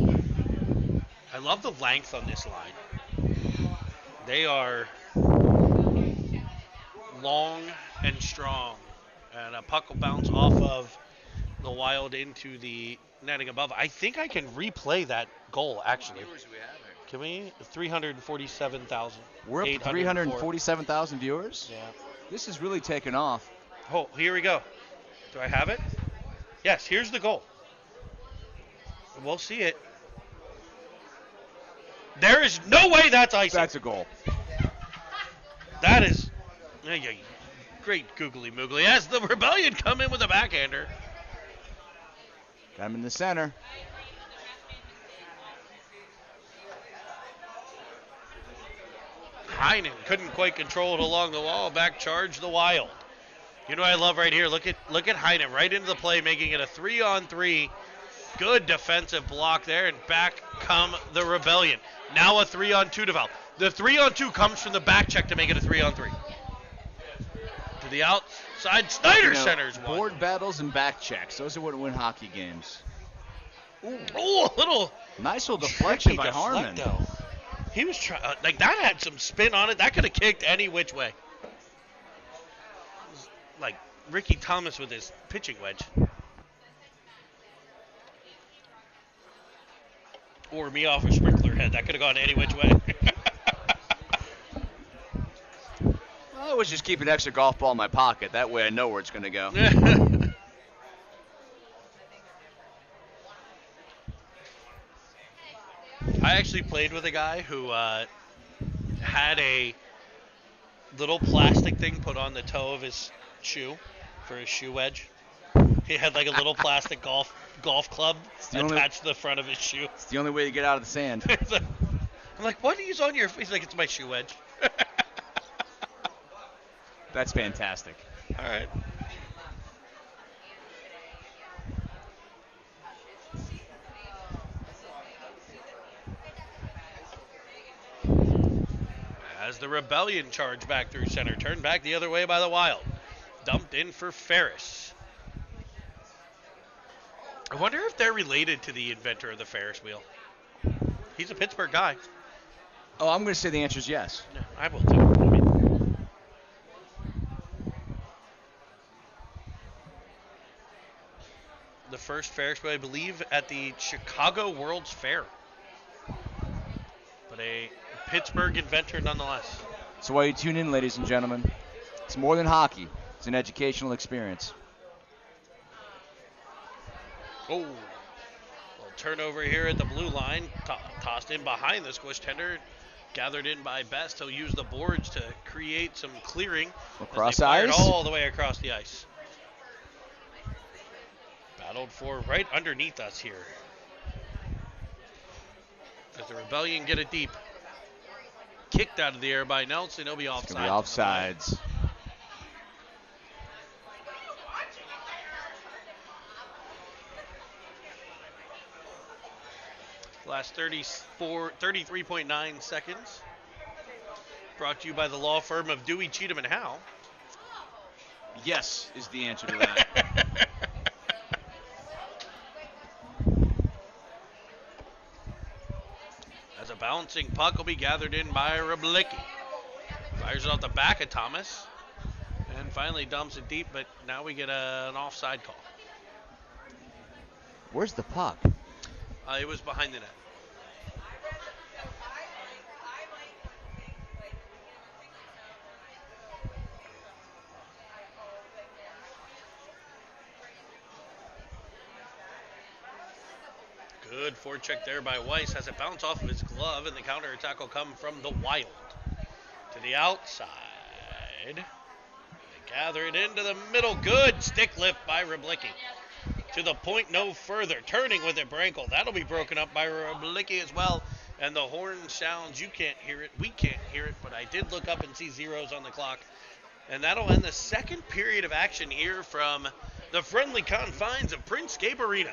S1: I love the length on this line. They are long and strong. And a puck will bounce off of the Wild into the netting above. I think I can replay that goal, actually. Can we? 347,000.
S2: We're up to 347,000 viewers?
S1: Yeah.
S2: This is really taking off.
S1: Oh, here we go. Do I have it? Yes, here's the goal. We'll see it. There is no way that's icing.
S2: That's a goal.
S1: That is great googly moogly. As the Rebellion come in with a backhander.
S2: Got him in the center.
S1: Heinen couldn't quite control it along the wall. Back charge the Wild. You know what I love right here? Look at Heinen right into the play, making it a 3-on-3. Good defensive block there, and back come the Rebellion. Now a 3-on-2 develop. The 3-on-2 comes from the back check to make it a 3-on-3. To the outside, Snyder centers one.
S2: Board battles and back checks. Those are what win hockey games.
S1: Ooh, a little
S2: nice little deflection by Harmon.
S1: He was trying, like that had some spin on it. That could have kicked any which way. Like Ricky Thomas with his pitching wedge. Or me off a sprinkler head. That could have gone any which way.
S2: I was just keeping an extra golf ball in my pocket. That way I know where it's going to go.
S1: I actually played with a guy who had a little plastic thing put on the toe of his shoe for his shoe wedge. He had like a little plastic golf club attached to the front of his shoe.
S2: It's the only way to get out of the sand.
S1: I'm like, what is on your face? He's like, it's my shoe wedge.
S2: That's fantastic.
S1: All right. As the Rebellion charge back through center, turned back the other way by the Wild. Dumped in for Ferris. I wonder if they're related to the inventor of the Ferris wheel. He's a Pittsburgh guy.
S2: Oh, I'm going to say the answer is yes.
S1: Yeah, I will too. the first fair show, I believe, at the Chicago World's Fair. But a Pittsburgh inventor nonetheless.
S2: So why you tune in, ladies and gentlemen. It's more than hockey. It's an educational experience.
S1: Oh, little turnover here at the blue line. Tossed in behind the squish tender. Gathered in by Best. He'll use the boards to create some clearing.
S2: Across ice.
S1: All the way across the ice. Battled for right underneath us here. Does the Rebellion get it deep? Kicked out of the air by Nelson. He'll be offsides.
S2: It's going to be offsides.
S1: Last 33.9 seconds. Brought to you by the law firm of Dewey, Cheatham, and Howe.
S2: Yes is the answer to that.
S1: As a bouncing puck will be gathered in by Rablicki. Fires it off the back of Thomas. And finally dumps it deep, but now we get an offside call.
S2: Where's the puck?
S1: It was behind the net. Good forecheck there by Weiss. Has it bounce off of his glove, and the counterattack will come from the Wild. To the outside. They gather it into the middle. Good stick lift by Rablicki. To the point, no further. Turning with it, Brankel. That'll be broken up by Rablicki as well. And the horn sounds. You can't hear it. We can't hear it. But I did look up and see zeros on the clock. And that'll end the second period of action here from the friendly confines of Prince Gabe Arena.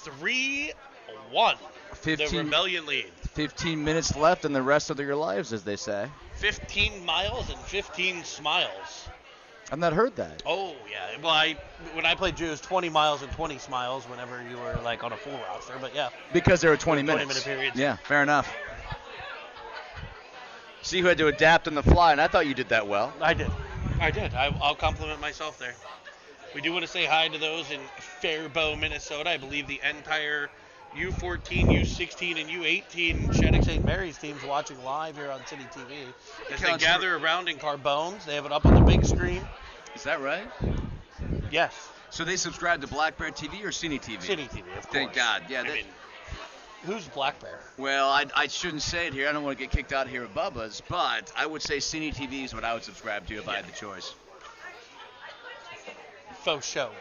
S1: 3-1. The Rebellion lead.
S2: 15 minutes left and the rest of your lives, as they say.
S1: 15 miles and 15 smiles.
S2: I've not heard that.
S1: Oh, yeah. Well, when I played Jew, it was 20 miles and 20 smiles whenever you were, like, on a full roster. But, yeah.
S2: Because there were 20 minutes.
S1: 20-minute periods.
S2: Yeah, fair enough. See who had to adapt on the fly, and I thought you did that well.
S1: I did. I'll compliment myself there. We do want to say hi to those in Faribault, Minnesota. I believe the entire U14, U16, and U18 Shattuck St. Mary's teams watching live here on City TV. As they gather around in Carbones, they have it up on the big screen.
S2: Is that right?
S1: Yes.
S2: So they subscribe to Black Bear TV or Cine TV?
S1: Cine TV, of course.
S2: Thank God. Yeah.
S1: I mean, who's Black Bear?
S2: Well, I shouldn't say it here. I don't want to get kicked out here at Bubba's, but I would say Cine TV is what I would subscribe to if I had the choice.
S1: Faux show.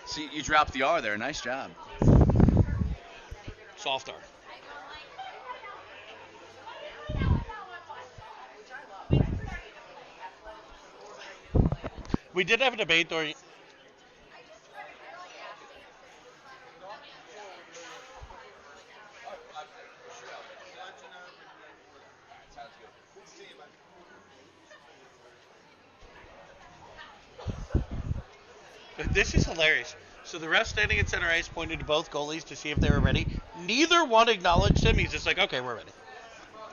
S2: See, you dropped the R there. Nice job.
S1: Soft R. We did have a debate during. This is hilarious. So the ref standing at center ice pointed to both goalies to see if they were ready. Neither one acknowledged him. He's just like, okay, we're ready.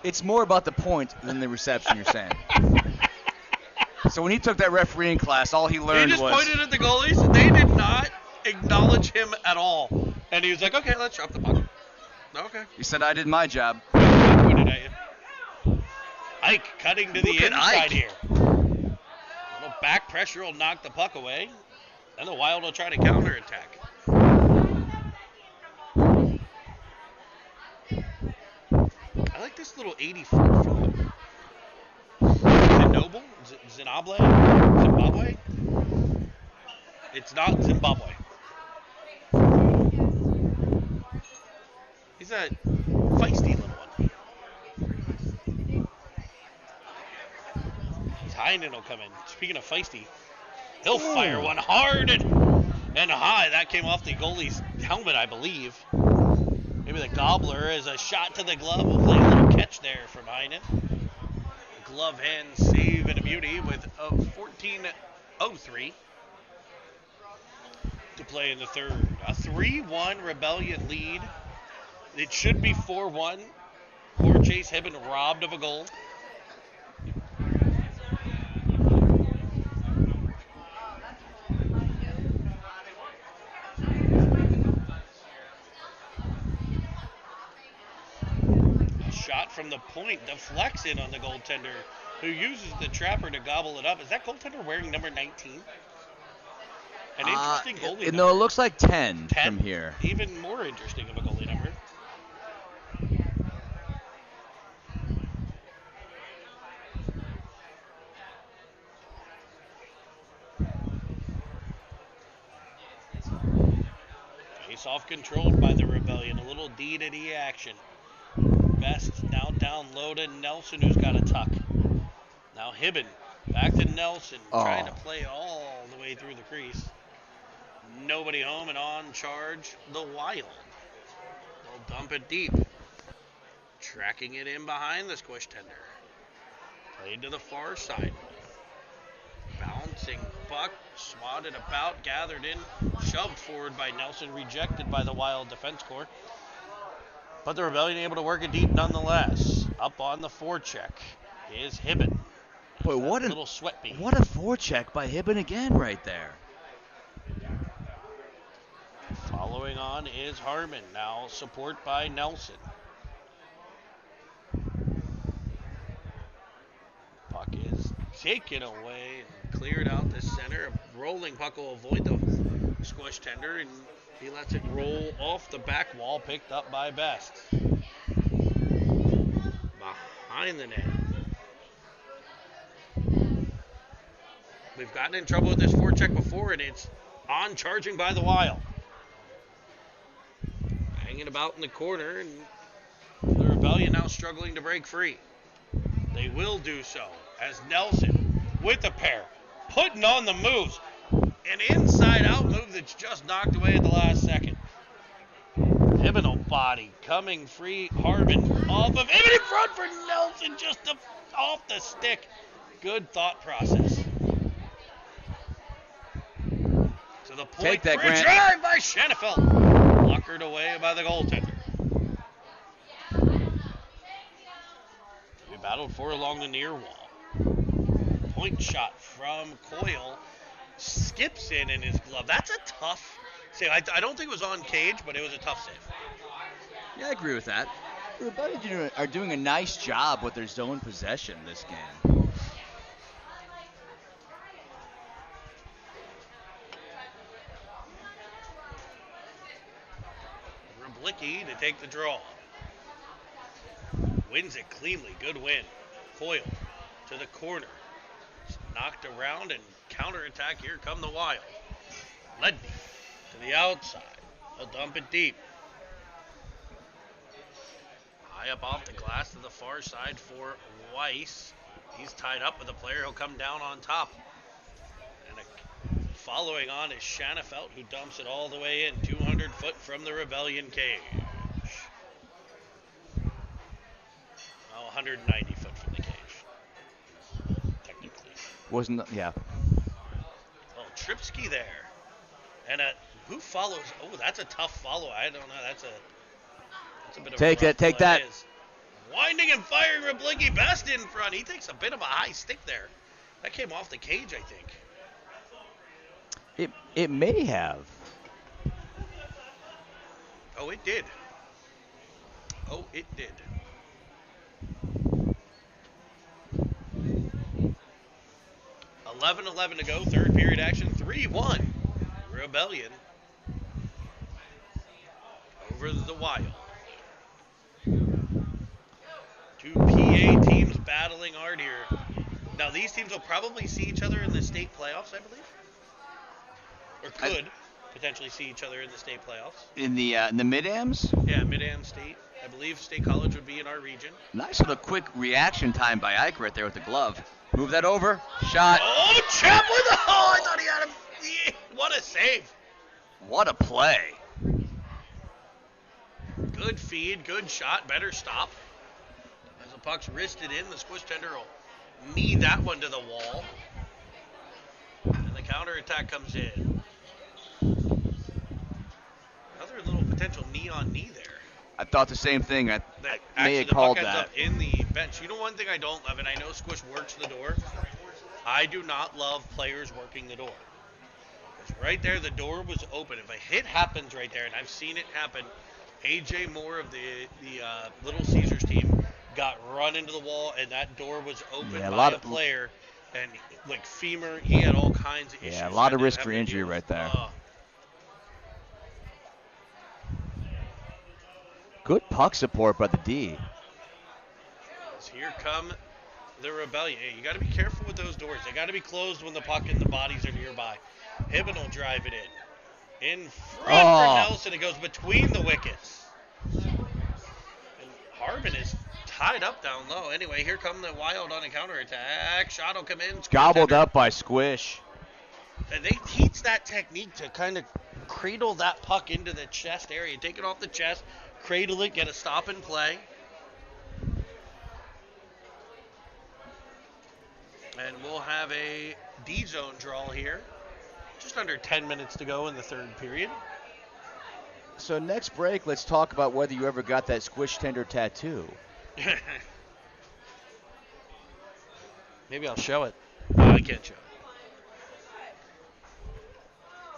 S2: It's more about the point than the reception, you're saying. So when he took that refereeing class, all he learned was...
S1: He just pointed at the goalies. They did not acknowledge him at all. And he was like, okay, let's drop the puck. Okay.
S2: He said, I did my job.
S1: Pointed at you. Ike cutting to the inside here. A little back pressure will knock the puck away. Then the Wild will try to counterattack. I like this little 80-foot flip. Noble? Zimbabwe? It's not Zimbabwe. He's a feisty little one. Heinen will come in. Speaking of feisty, he'll fire one hard and high. That came off the goalie's helmet, I believe. Maybe the gobbler as a shot to the glove. We'll play a little catch there from Heinen. Glove hand save and a beauty with a 14:03 to play in the third. A 3-1 Rebellion lead. It should be 4-1. Poor Chase Hibben robbed of a goal. from the point deflects in on the goaltender, who uses the trapper to gobble it up. Is that goaltender wearing number 19? An interesting goalie number.
S2: No, it looks like 10
S1: 10?
S2: from here.
S1: Even more interesting of a goalie number. Face-off controlled by the Rebellion. A little D-to-D action. Best now down low to Nelson, who's got a tuck. Now Hibben back to Nelson, trying to play all the way through the crease. Nobody home, and on charge, the Wild. They'll dump it deep. Tracking it in behind the squish tender. Played to the far side. Bouncing puck, swatted about, gathered in, shoved forward by Nelson, rejected by the Wild defense corps. But the Rebellion able to work it deep nonetheless. Up on the forecheck is Hibben.
S2: Boy, what a
S1: little sweat bead.
S2: What a forecheck by Hibben again right there.
S1: Following on is Harmon. Now support by Nelson. Puck is taken away and cleared out the center. A rolling puck will avoid the squish tender, and he lets it roll off the back wall, picked up by Best. Behind the net. We've gotten in trouble with this forecheck before, and it's on charging by the Wild. Hanging about in the corner, and the Rebellion now struggling to break free. They will do so as Nelson with the pair, putting on the moves. An inside-out move that's just knocked away at the last second. Pivotal body coming free. Harmon off of Hibben in front for Nelson, just off the stick. Good thought process. To the point.
S2: Take that,
S1: for a
S2: Grant.
S1: drive by Schenefeld. Luckered away by the goaltender. We battled for along the near wall. Point shot from Coyle. Skips in his glove. That's a tough save. I don't think it was on cage, but it was a tough save.
S2: Yeah, I agree with that. The Rebellion are doing a nice job with their zone possession this game.
S1: Rablicki to take the draw. Wins it cleanly. Good win. Coyle to the corner. Knocked around and counterattack. Here come the Wild. Ledney to the outside. They'll dump it deep. High up off the glass to the far side for Weiss. He's tied up with a player. He'll come down on top. And following on is Schenefeld, who dumps it all the way in, 200 foot from the Rebellion cage. 190 foot from the cage. Technically.
S2: Yeah.
S1: Oh, Tripsky there. And who follows? Oh, that's a tough follow. I don't know. That's a bit of
S2: Take
S1: a
S2: that, take that.
S1: Winding and firing Rablicki. Best in front. He takes a bit of a high stick there. That came off the cage, I think.
S2: It may have.
S1: Oh, it did. Oh, it did. $11 to go, third period action, 3-1. Rebellion over the Wild. Two PA teams battling hard here. Now these teams will probably see each other in the state playoffs, I believe. Or could potentially see each other in the state playoffs.
S2: In the mid-ams?
S1: Yeah, Mid-Am State. I believe State College would be in our region.
S2: Nice little quick reaction time by Ike right there with the glove. Move that over. Shot.
S1: Oh, Chap with a... Oh, I thought he had a... What a save.
S2: What a play.
S1: Good feed, good shot, better stop. As the puck's wristed in, the squish tender will knee that one to the wall. And the counterattack comes in. Another little potential knee-on-knee there.
S2: I thought the same thing. I may
S1: Actually,
S2: have
S1: the
S2: called
S1: puck ends
S2: that.
S1: up in the bench. You know one thing I don't love, and I know Squish works the door. I do not love players working the door. Because right there, the door was open. If a hit happens right there, and I've seen it happen, A.J. Moore of the Little Caesars team got run into the wall, and that door was opened
S2: Yeah,
S1: by a player. And, like, femur, he had all kinds of issues.
S2: Yeah, a lot of risk for injury right there. Good puck support by the D.
S1: So here come the Rebellion. Hey, you got to be careful with those doors. They got to be closed when the puck and the bodies are nearby. Hibben will drive it in. In front for Nelson. It goes between the wickets. And Harmon is tied up down low. Anyway, here come the Wild on a counterattack. Shot will come in.
S2: Gobbled up by Squish.
S1: And they teach that technique to kind of cradle that puck into the chest area. Take it off the chest, cradle it, get a stop and play. And we'll have a D-zone draw here. Just under 10 minutes to go in the third period.
S2: So next break, let's talk about whether you ever got that Squish Tender tattoo.
S1: Maybe I'll show it. No, I can't show it.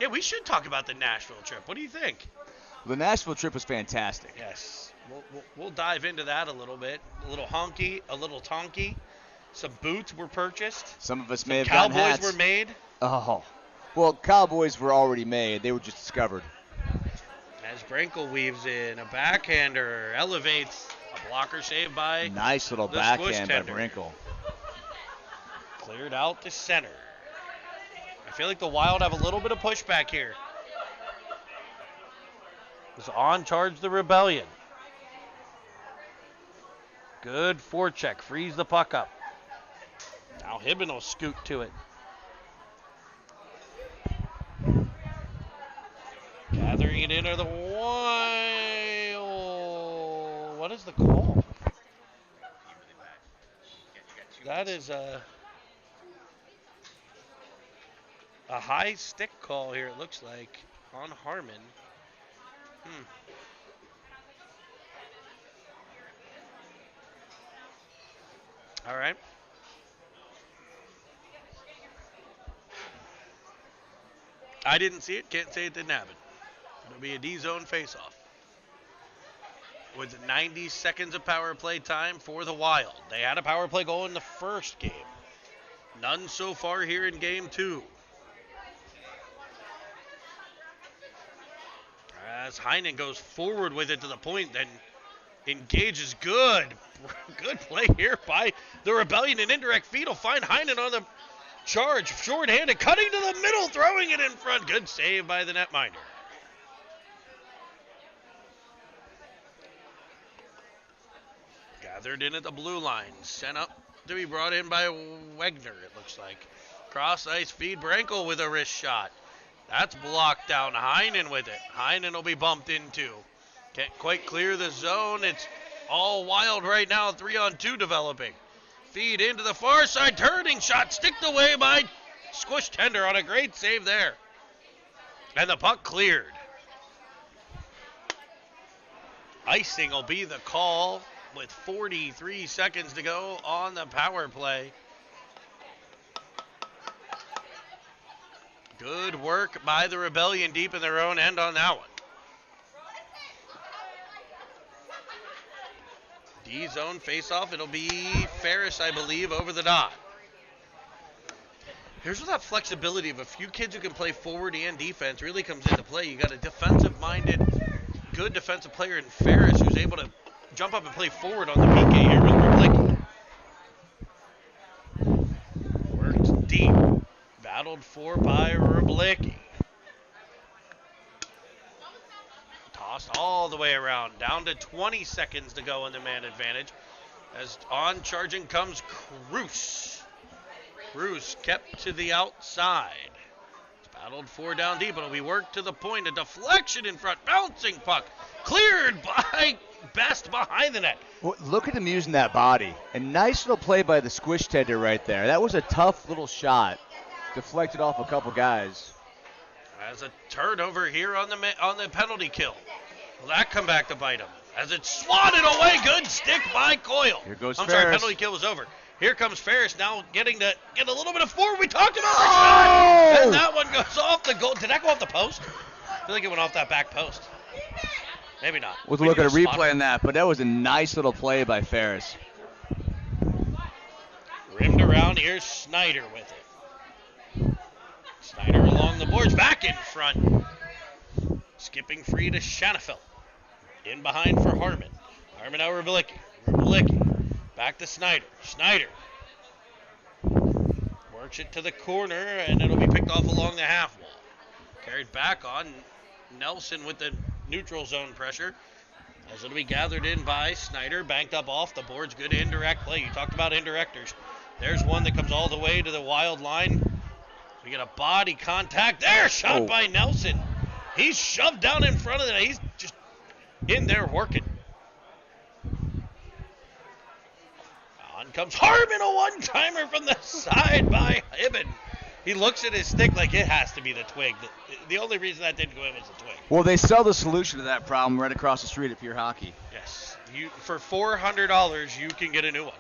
S1: Yeah, we should talk about the Nashville trip. What do you think?
S2: The Nashville trip was fantastic.
S1: Yes. We'll dive into that a little bit. A little honky, a little tonky. Some boots were purchased.
S2: Some of us may have gotten hats.
S1: Cowboys were made.
S2: Oh. Well, Cowboys were already made. They were just discovered.
S1: As Brankel weaves in, a backhander elevates, a blocker saved by
S2: nice little backhand by Brankel.
S1: Cleared out to center. I feel like the Wild have a little bit of pushback here. It's on charge the Rebellion. Good forecheck, frees the puck up. Now Hibben will scoot to it. Gathering it into the Wild. What is the call? That is a high stick call here, it looks like, on Harmon. All right. I didn't see it. Can't say it didn't happen. It'll be a D-zone face-off. With 90 seconds of power play time for the Wild. They had a power play goal in the first game. None so far here in game 2. As Heinen goes forward with it to the point, then engages good. Good play here by the Rebellion. An indirect feed will find Heinen on the charge. Short-handed, cutting to the middle, throwing it in front. Good save by the netminder. Gathered in at the blue line. Sent up to be brought in by Wegner, it looks like. Cross-ice feed. Brankel with a wrist shot. That's blocked down. Heinen with it. Heinen will be bumped into. Can't quite clear the zone. It's all Wild right now. 3-on-2 developing. Feed into the far side. Turning shot. Sticked away by Squish Tender on a great save there. And the puck cleared. Icing will be the call with 43 seconds to go on the power play. Good work by the Rebellion deep in their own end on that one. D-zone face-off. It'll be Ferris, I believe, over the dot. Here's where that flexibility of a few kids who can play forward and defense really comes into play. You got a defensive-minded, good defensive player in Ferris who's able to jump up and play forward on the PK here with Rublicki. Worked deep. Battled for by Rublicki. Tossed all the way around. Down to 20 seconds to go in the man advantage. As on charging comes Cruz. Cruz kept to the outside. It's battled for down deep. It'll be worked to the point. A deflection in front. Bouncing puck. Cleared by Best behind the net.
S2: Well, look at him using that body. A nice little play by the Squish Tender right there. That was a tough little shot. Deflected off a couple guys.
S1: As a turnover here on the penalty kill. Will that come back to bite him? As it's swatted away. Good stick by Coyle.
S2: Here goes
S1: I'm
S2: Ferris.
S1: sorry, penalty kill was over. Here comes Ferris now getting to get a little bit of forward. We talked about the
S2: Oh!
S1: shot. And that one goes off the goal. Did that go off the post? I feel like it went off that back post. Maybe not.
S2: We'll look at a replay on that, but that was a nice little play by Ferris.
S1: Rimmed around. Here's Snyder with it. Snyder along the boards. Back in front. Skipping free to Shanafelt. In behind for Harmon. Harmon out Rabelicki. Rabelicki. Back to Snyder. Snyder. Works it to the corner, and it'll be picked off along the half wall. Carried back on Nelson with the neutral zone pressure. As it'll be gathered in by Snyder. Banked up off the boards. Good indirect play. You talked about indirectors. There's one that comes all the way to the wild line. We get a body contact there. Shot by Nelson. He's shoved down in front of it. He's just in there working. On comes Harmon, a one-timer from the side by Hibben. He looks at his stick like it has to be the twig. The only reason that didn't go in was the twig.
S2: Well, they sell the solution to that problem right across the street at Pure Hockey.
S1: Yes. For $400, you can get a new one.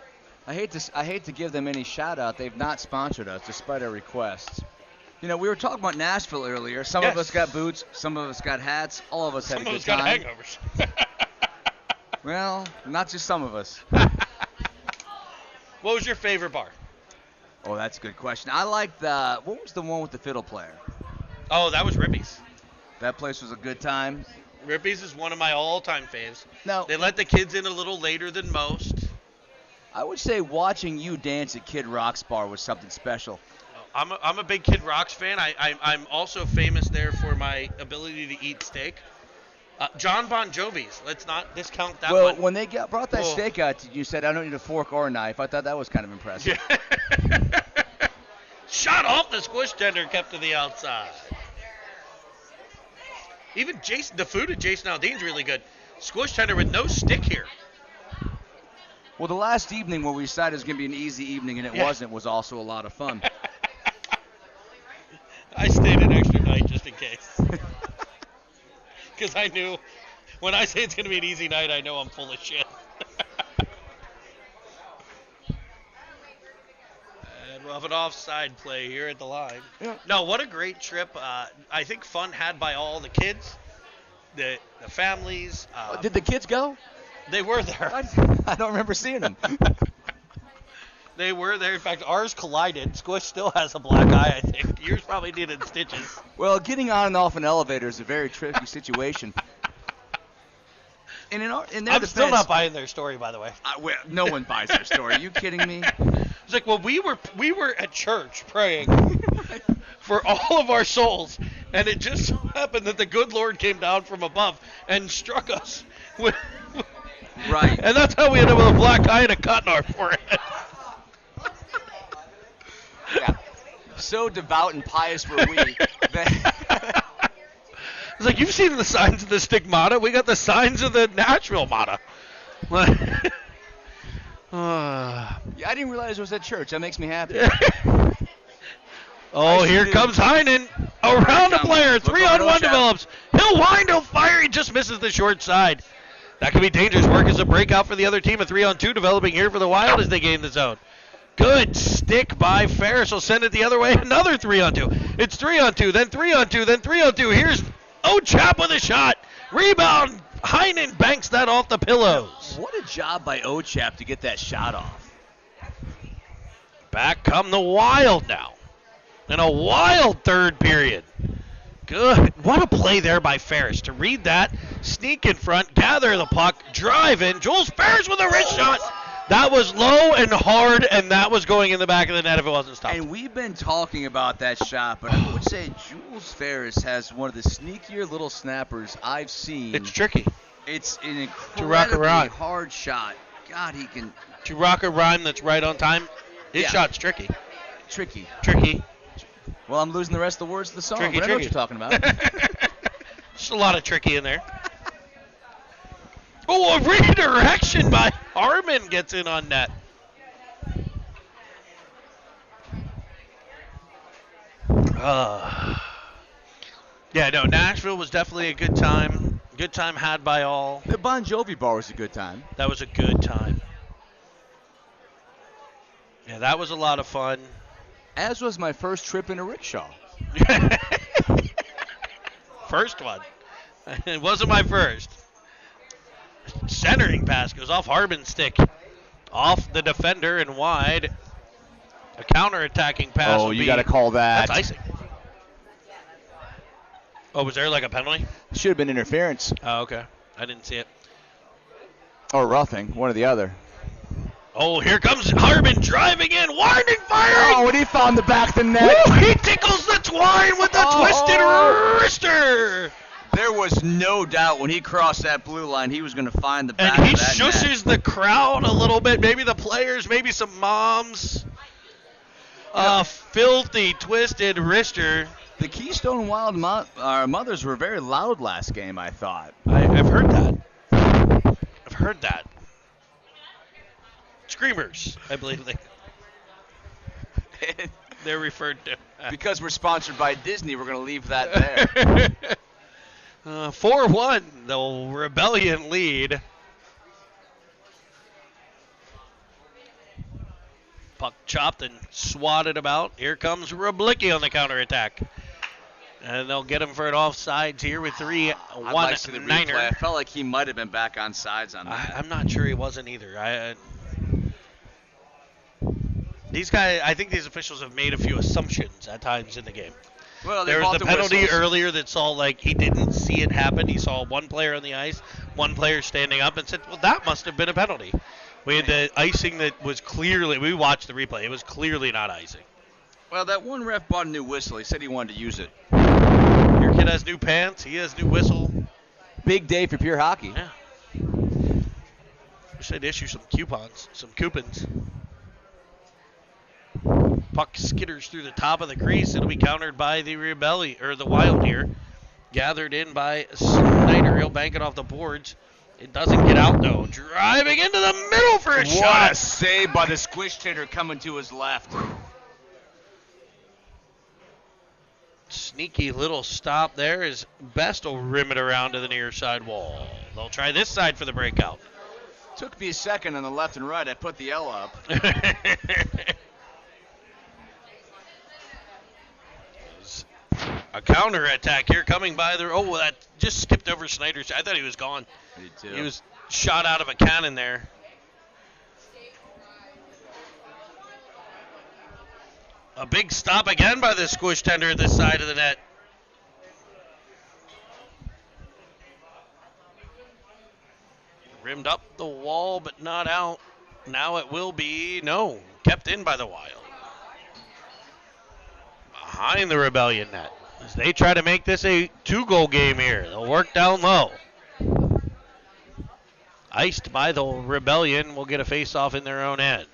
S2: I hate to give them any shout-out. They've not sponsored us, despite our requests. You know, we were talking about Nashville earlier. Some of us got boots. Some of us got hats. All of us had a good time.
S1: Some of us got hangovers.
S2: Well, not just some of us.
S1: What was your favorite bar?
S2: Oh, that's a good question. I like what was the one with the fiddle player?
S1: Oh, that was Rippy's.
S2: That place was a good time.
S1: Rippy's is one of my all-time faves.
S2: No.
S1: They let the kids in a little later than most.
S2: I would say watching you dance at Kid Rock's bar was something special.
S1: I'm a big Kid Rock's fan. I'm also famous there for my ability to eat steak. John Bon Jovi's. Let's not discount that one.
S2: Well, when they brought that steak out, you said, I don't need a fork or a knife. I thought that was kind of impressive.
S1: Yeah. Shot off the squish tender, kept to the outside. Even the food at Jason Aldean's really good. Squish tender with no stick here.
S2: Well, the last evening where we decided it was going to be an easy evening and it wasn't was also a lot of fun.
S1: I stayed an extra night just in case. Because I knew when I say it's going to be an easy night, I know I'm full of shit. And we'll have an offside play here at the line. Yeah. No, what a great trip. I think fun had by all the kids, the families.
S2: Did the kids go?
S1: They were there.
S2: I don't remember seeing them.
S1: They were there. In fact, ours collided. Squish still has a black eye, I think. Yours probably needed stitches.
S2: Well, getting on and off an elevator is a very tricky situation. And in their defense,
S1: still not buying their story, by the way.
S2: No one buys their story. Are you kidding me?
S1: It's like, well, we were at church praying for all of our souls, and it just so happened that the good Lord came down from above and struck us with.
S2: Right.
S1: And that's how we ended up with a black eye and a cut in our forehead.
S2: Yeah. So devout and pious were we that
S1: it's like, you've seen the signs of the stigmata. We got the signs of the Nashville mata.
S2: Yeah, I didn't realize it was at church. That makes me happy.
S1: Here comes Heinen. Around the player. 3-on-1 develops. He'll wind, he'll fire. He just misses the short side. That could be dangerous work as a breakout for the other team. A 3-on-2 developing here for the Wild as they gain the zone. Good stick by Ferris. Will send it the other way. Another 3-on-2. It's 3-on-2, then 3-on-2, then 3-on-2. Here's Ochap with a shot. Rebound. Heinen banks that off the pillows.
S2: What a job by Ochap to get that shot off.
S1: Back come the Wild now. And a wild third period. Good. What a play there by Ferris. To read that, sneak in front, gather the puck, drive in. Jules Ferris with a wrist shot. That was low and hard, and that was going in the back of the net if it wasn't stopped.
S2: And we've been talking about that shot, but I would say Jules Ferris has one of the sneakier little snappers I've seen.
S1: It's tricky.
S2: It's an incredibly hard shot. God, he can.
S1: To rock a rhyme that's right on time, his shot's tricky.
S2: Tricky.
S1: Well,
S2: I'm losing the rest of the words of the song,
S1: tricky,
S2: but I know what you're talking about.
S1: Just a lot of tricky in there. Oh, a redirection by Harmon gets in on net. Yeah, no, Nashville was definitely a good time. Good time had by all.
S2: The Bon Jovi bar was a good time.
S1: That was a good time. Yeah, that was a lot of fun.
S2: As was my first trip in a rickshaw.
S1: First one. It wasn't my first. Centering pass goes off Harbin's stick. Off the defender and wide. A counter-attacking pass.
S2: Oh, you got to call that.
S1: That's icing. Oh, was there like a penalty?
S2: Should have been interference.
S1: Oh, okay. I didn't see it.
S2: Or roughing, one or the other.
S1: Oh, here comes Harbin driving in, winding, firing.
S2: Oh, and he found the back of the net.
S1: Woo, he tickles the twine with the twisted wrister.
S2: There was no doubt when he crossed that blue line, he was going to find the back
S1: and he
S2: of that
S1: shushes the crowd a little bit, maybe the players, maybe some moms. Filthy, twisted wrister.
S2: The Keystone Wild mothers were very loud last game, I thought.
S1: I've heard that. I've heard that. Screamers, I believe they're referred to.
S2: Because we're sponsored by Disney, we're going to leave that there.
S1: 4-1, the Rebellion lead. Puck chopped and swatted about. Here comes Rablicki on the counterattack. And they'll get him for an offsides here with 3-1 Niner.
S2: I felt like he might have been back on sides on that.
S1: I'm not sure he wasn't either. These guys, I think these officials have made a few assumptions at times in the game.
S2: Well,
S1: there was the penalty earlier that saw like he didn't see it happen. He saw one player on the ice, one player standing up, and said, well, that must have been a penalty. We had the icing that was clearly, we watched the replay, it was clearly not icing.
S2: Well, that one ref bought a new whistle. He said he wanted to use it.
S1: Your kid has new pants, he has new whistle.
S2: Big day for pure hockey.
S1: Yeah. Wish they'd issue some coupons. Puck skitters through the top of the crease. It'll be countered by the Rebellion, or the Wild here. Gathered in by Snyder. He'll bank it off the boards. It doesn't get out, though. Driving into the middle for a shot.
S2: What a save by the squish hitter coming to his left.
S1: Sneaky little stop there as Best will rim it around to the near side wall. They'll try this side for the breakout.
S2: Took me a second on the left and right. I put the L up.
S1: A counter-attack here coming by there. Oh, that just skipped over Snyder's. I thought he was gone.
S2: Me too.
S1: He was shot out of a cannon there. A big stop again by the squish tender at this side of the net. Rimmed up the wall, but not out. Now it will be, kept in by the Wild. Behind the Rebellion net. As they try to make this a 2-goal game here. They'll work down low. Iced by the Rebellion. Will get a face-off in their own end.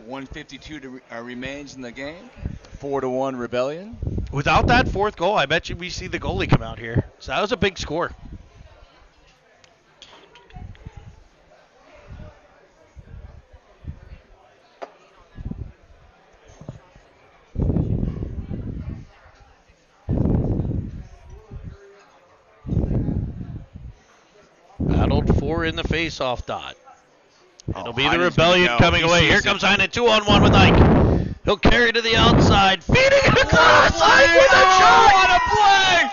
S2: 1:52 remains in the game. 4-1 Rebellion.
S1: Without that fourth goal, I bet you we see the goalie come out here. So that was a big score. Battled for in the face-off dot. It'll be the Rebellion coming away. Here comes Heinen, 2-on-1 with Ike. He'll carry to the outside, feeding it across. Ike with a shot.
S2: What a play!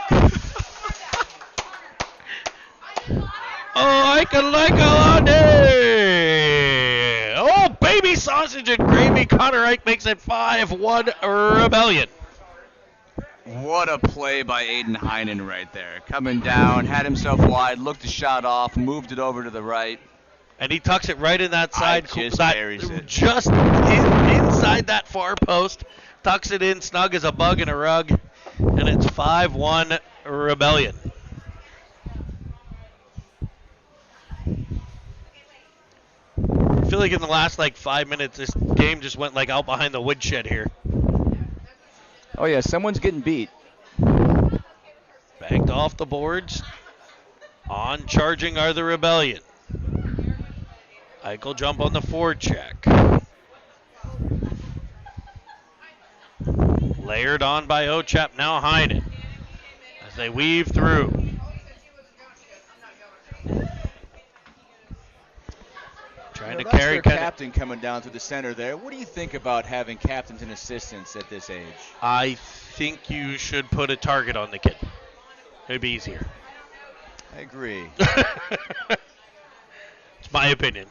S1: Oh, Ike like a Oh, baby sausage and gravy. Connor Ike makes it 5-1 Rebellion.
S2: What a play by Aiden Heinen right there. Coming down, had himself wide, looked the shot off, moved it over to the right.
S1: And he tucks it right in that side.
S2: Just buries it.
S1: Just inside that far post. Tucks it in snug as a bug in a rug. And it's 5-1 Rebellion. I feel like in the last 5 minutes, this game just went out behind the woodshed here.
S2: Oh yeah, someone's getting beat.
S1: Banked off the boards. On charging are the Rebellion. Eichel jump on the forecheck. Layered on by Ochep, now Heinen. As they weave through. Trying to carry
S2: their captain coming down through the center there. What do you think about having captains and assistants at this age?
S1: I think you should put a target on the kid. It'd be easier.
S2: I agree.
S1: my opinion.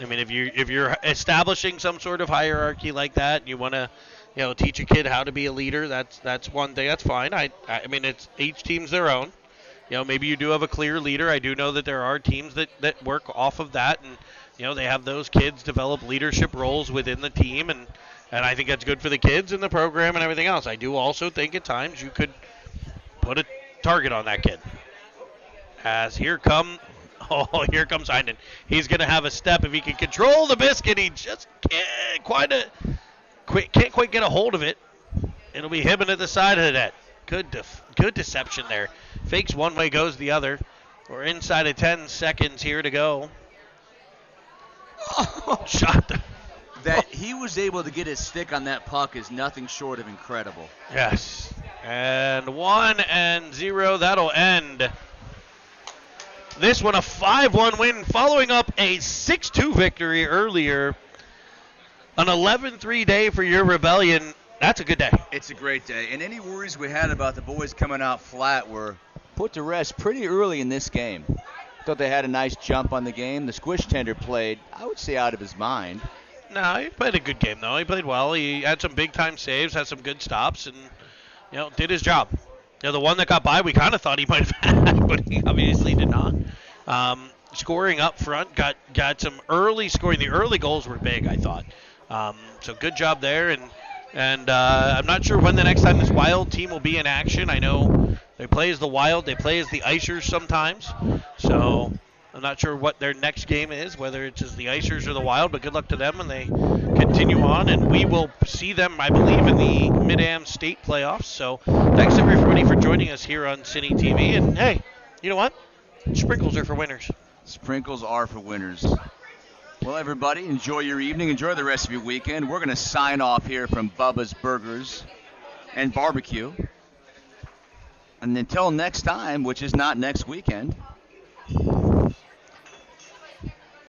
S1: I mean, if you're establishing some sort of hierarchy like that, and you want to, teach a kid how to be a leader, that's one thing. That's fine. I mean, it's each team's their own. Maybe you do have a clear leader. I do know that there are teams that work off of that, and they have those kids develop leadership roles within the team, and I think that's good for the kids and the program and everything else. I do also think at times you could put a target on that kid. As here comes Heinen. He's going to have a step. If he can control the biscuit, he just can't quite get a hold of it. It'll be him at the side of the net. Good deception there. Fakes one way, goes the other. We're inside of 10 seconds here to go. Shot.
S2: That he was able to get his stick on that puck is nothing short of incredible.
S1: Yes. And 1-0. That'll end this one, a 5-1 win, following up a 6-2 victory earlier. An 11-3 day for your Rebellion. That's a good day.
S2: It's a great day. And any worries we had about the boys coming out flat were put to rest pretty early in this game. Thought they had a nice jump on the game. The squish tender played, I would say, out of his mind.
S1: No, he played a good game, though. He played well. He had some big-time saves, had some good stops, and, did his job. The one that got by, we kind of thought he might have had, but he obviously did not. Scoring up front, got some early scoring. The early goals were big, I thought. So good job there, and I'm not sure when the next time this Wild team will be in action. I know they play as the Wild, they play as the Icers sometimes, so I'm not sure what their next game is, whether it's as the Icers or the Wild, but good luck to them when they continue on, and we will see them, I believe, in the Mid-Am State playoffs. So thanks everybody for joining us here on Cine TV, and hey, you know what? Sprinkles are for winners.
S2: Sprinkles are for winners. Well, everybody, enjoy your evening. Enjoy the rest of your weekend. We're going to sign off here from Bubba's Burgers and Barbecue. And until next time, which is not next weekend,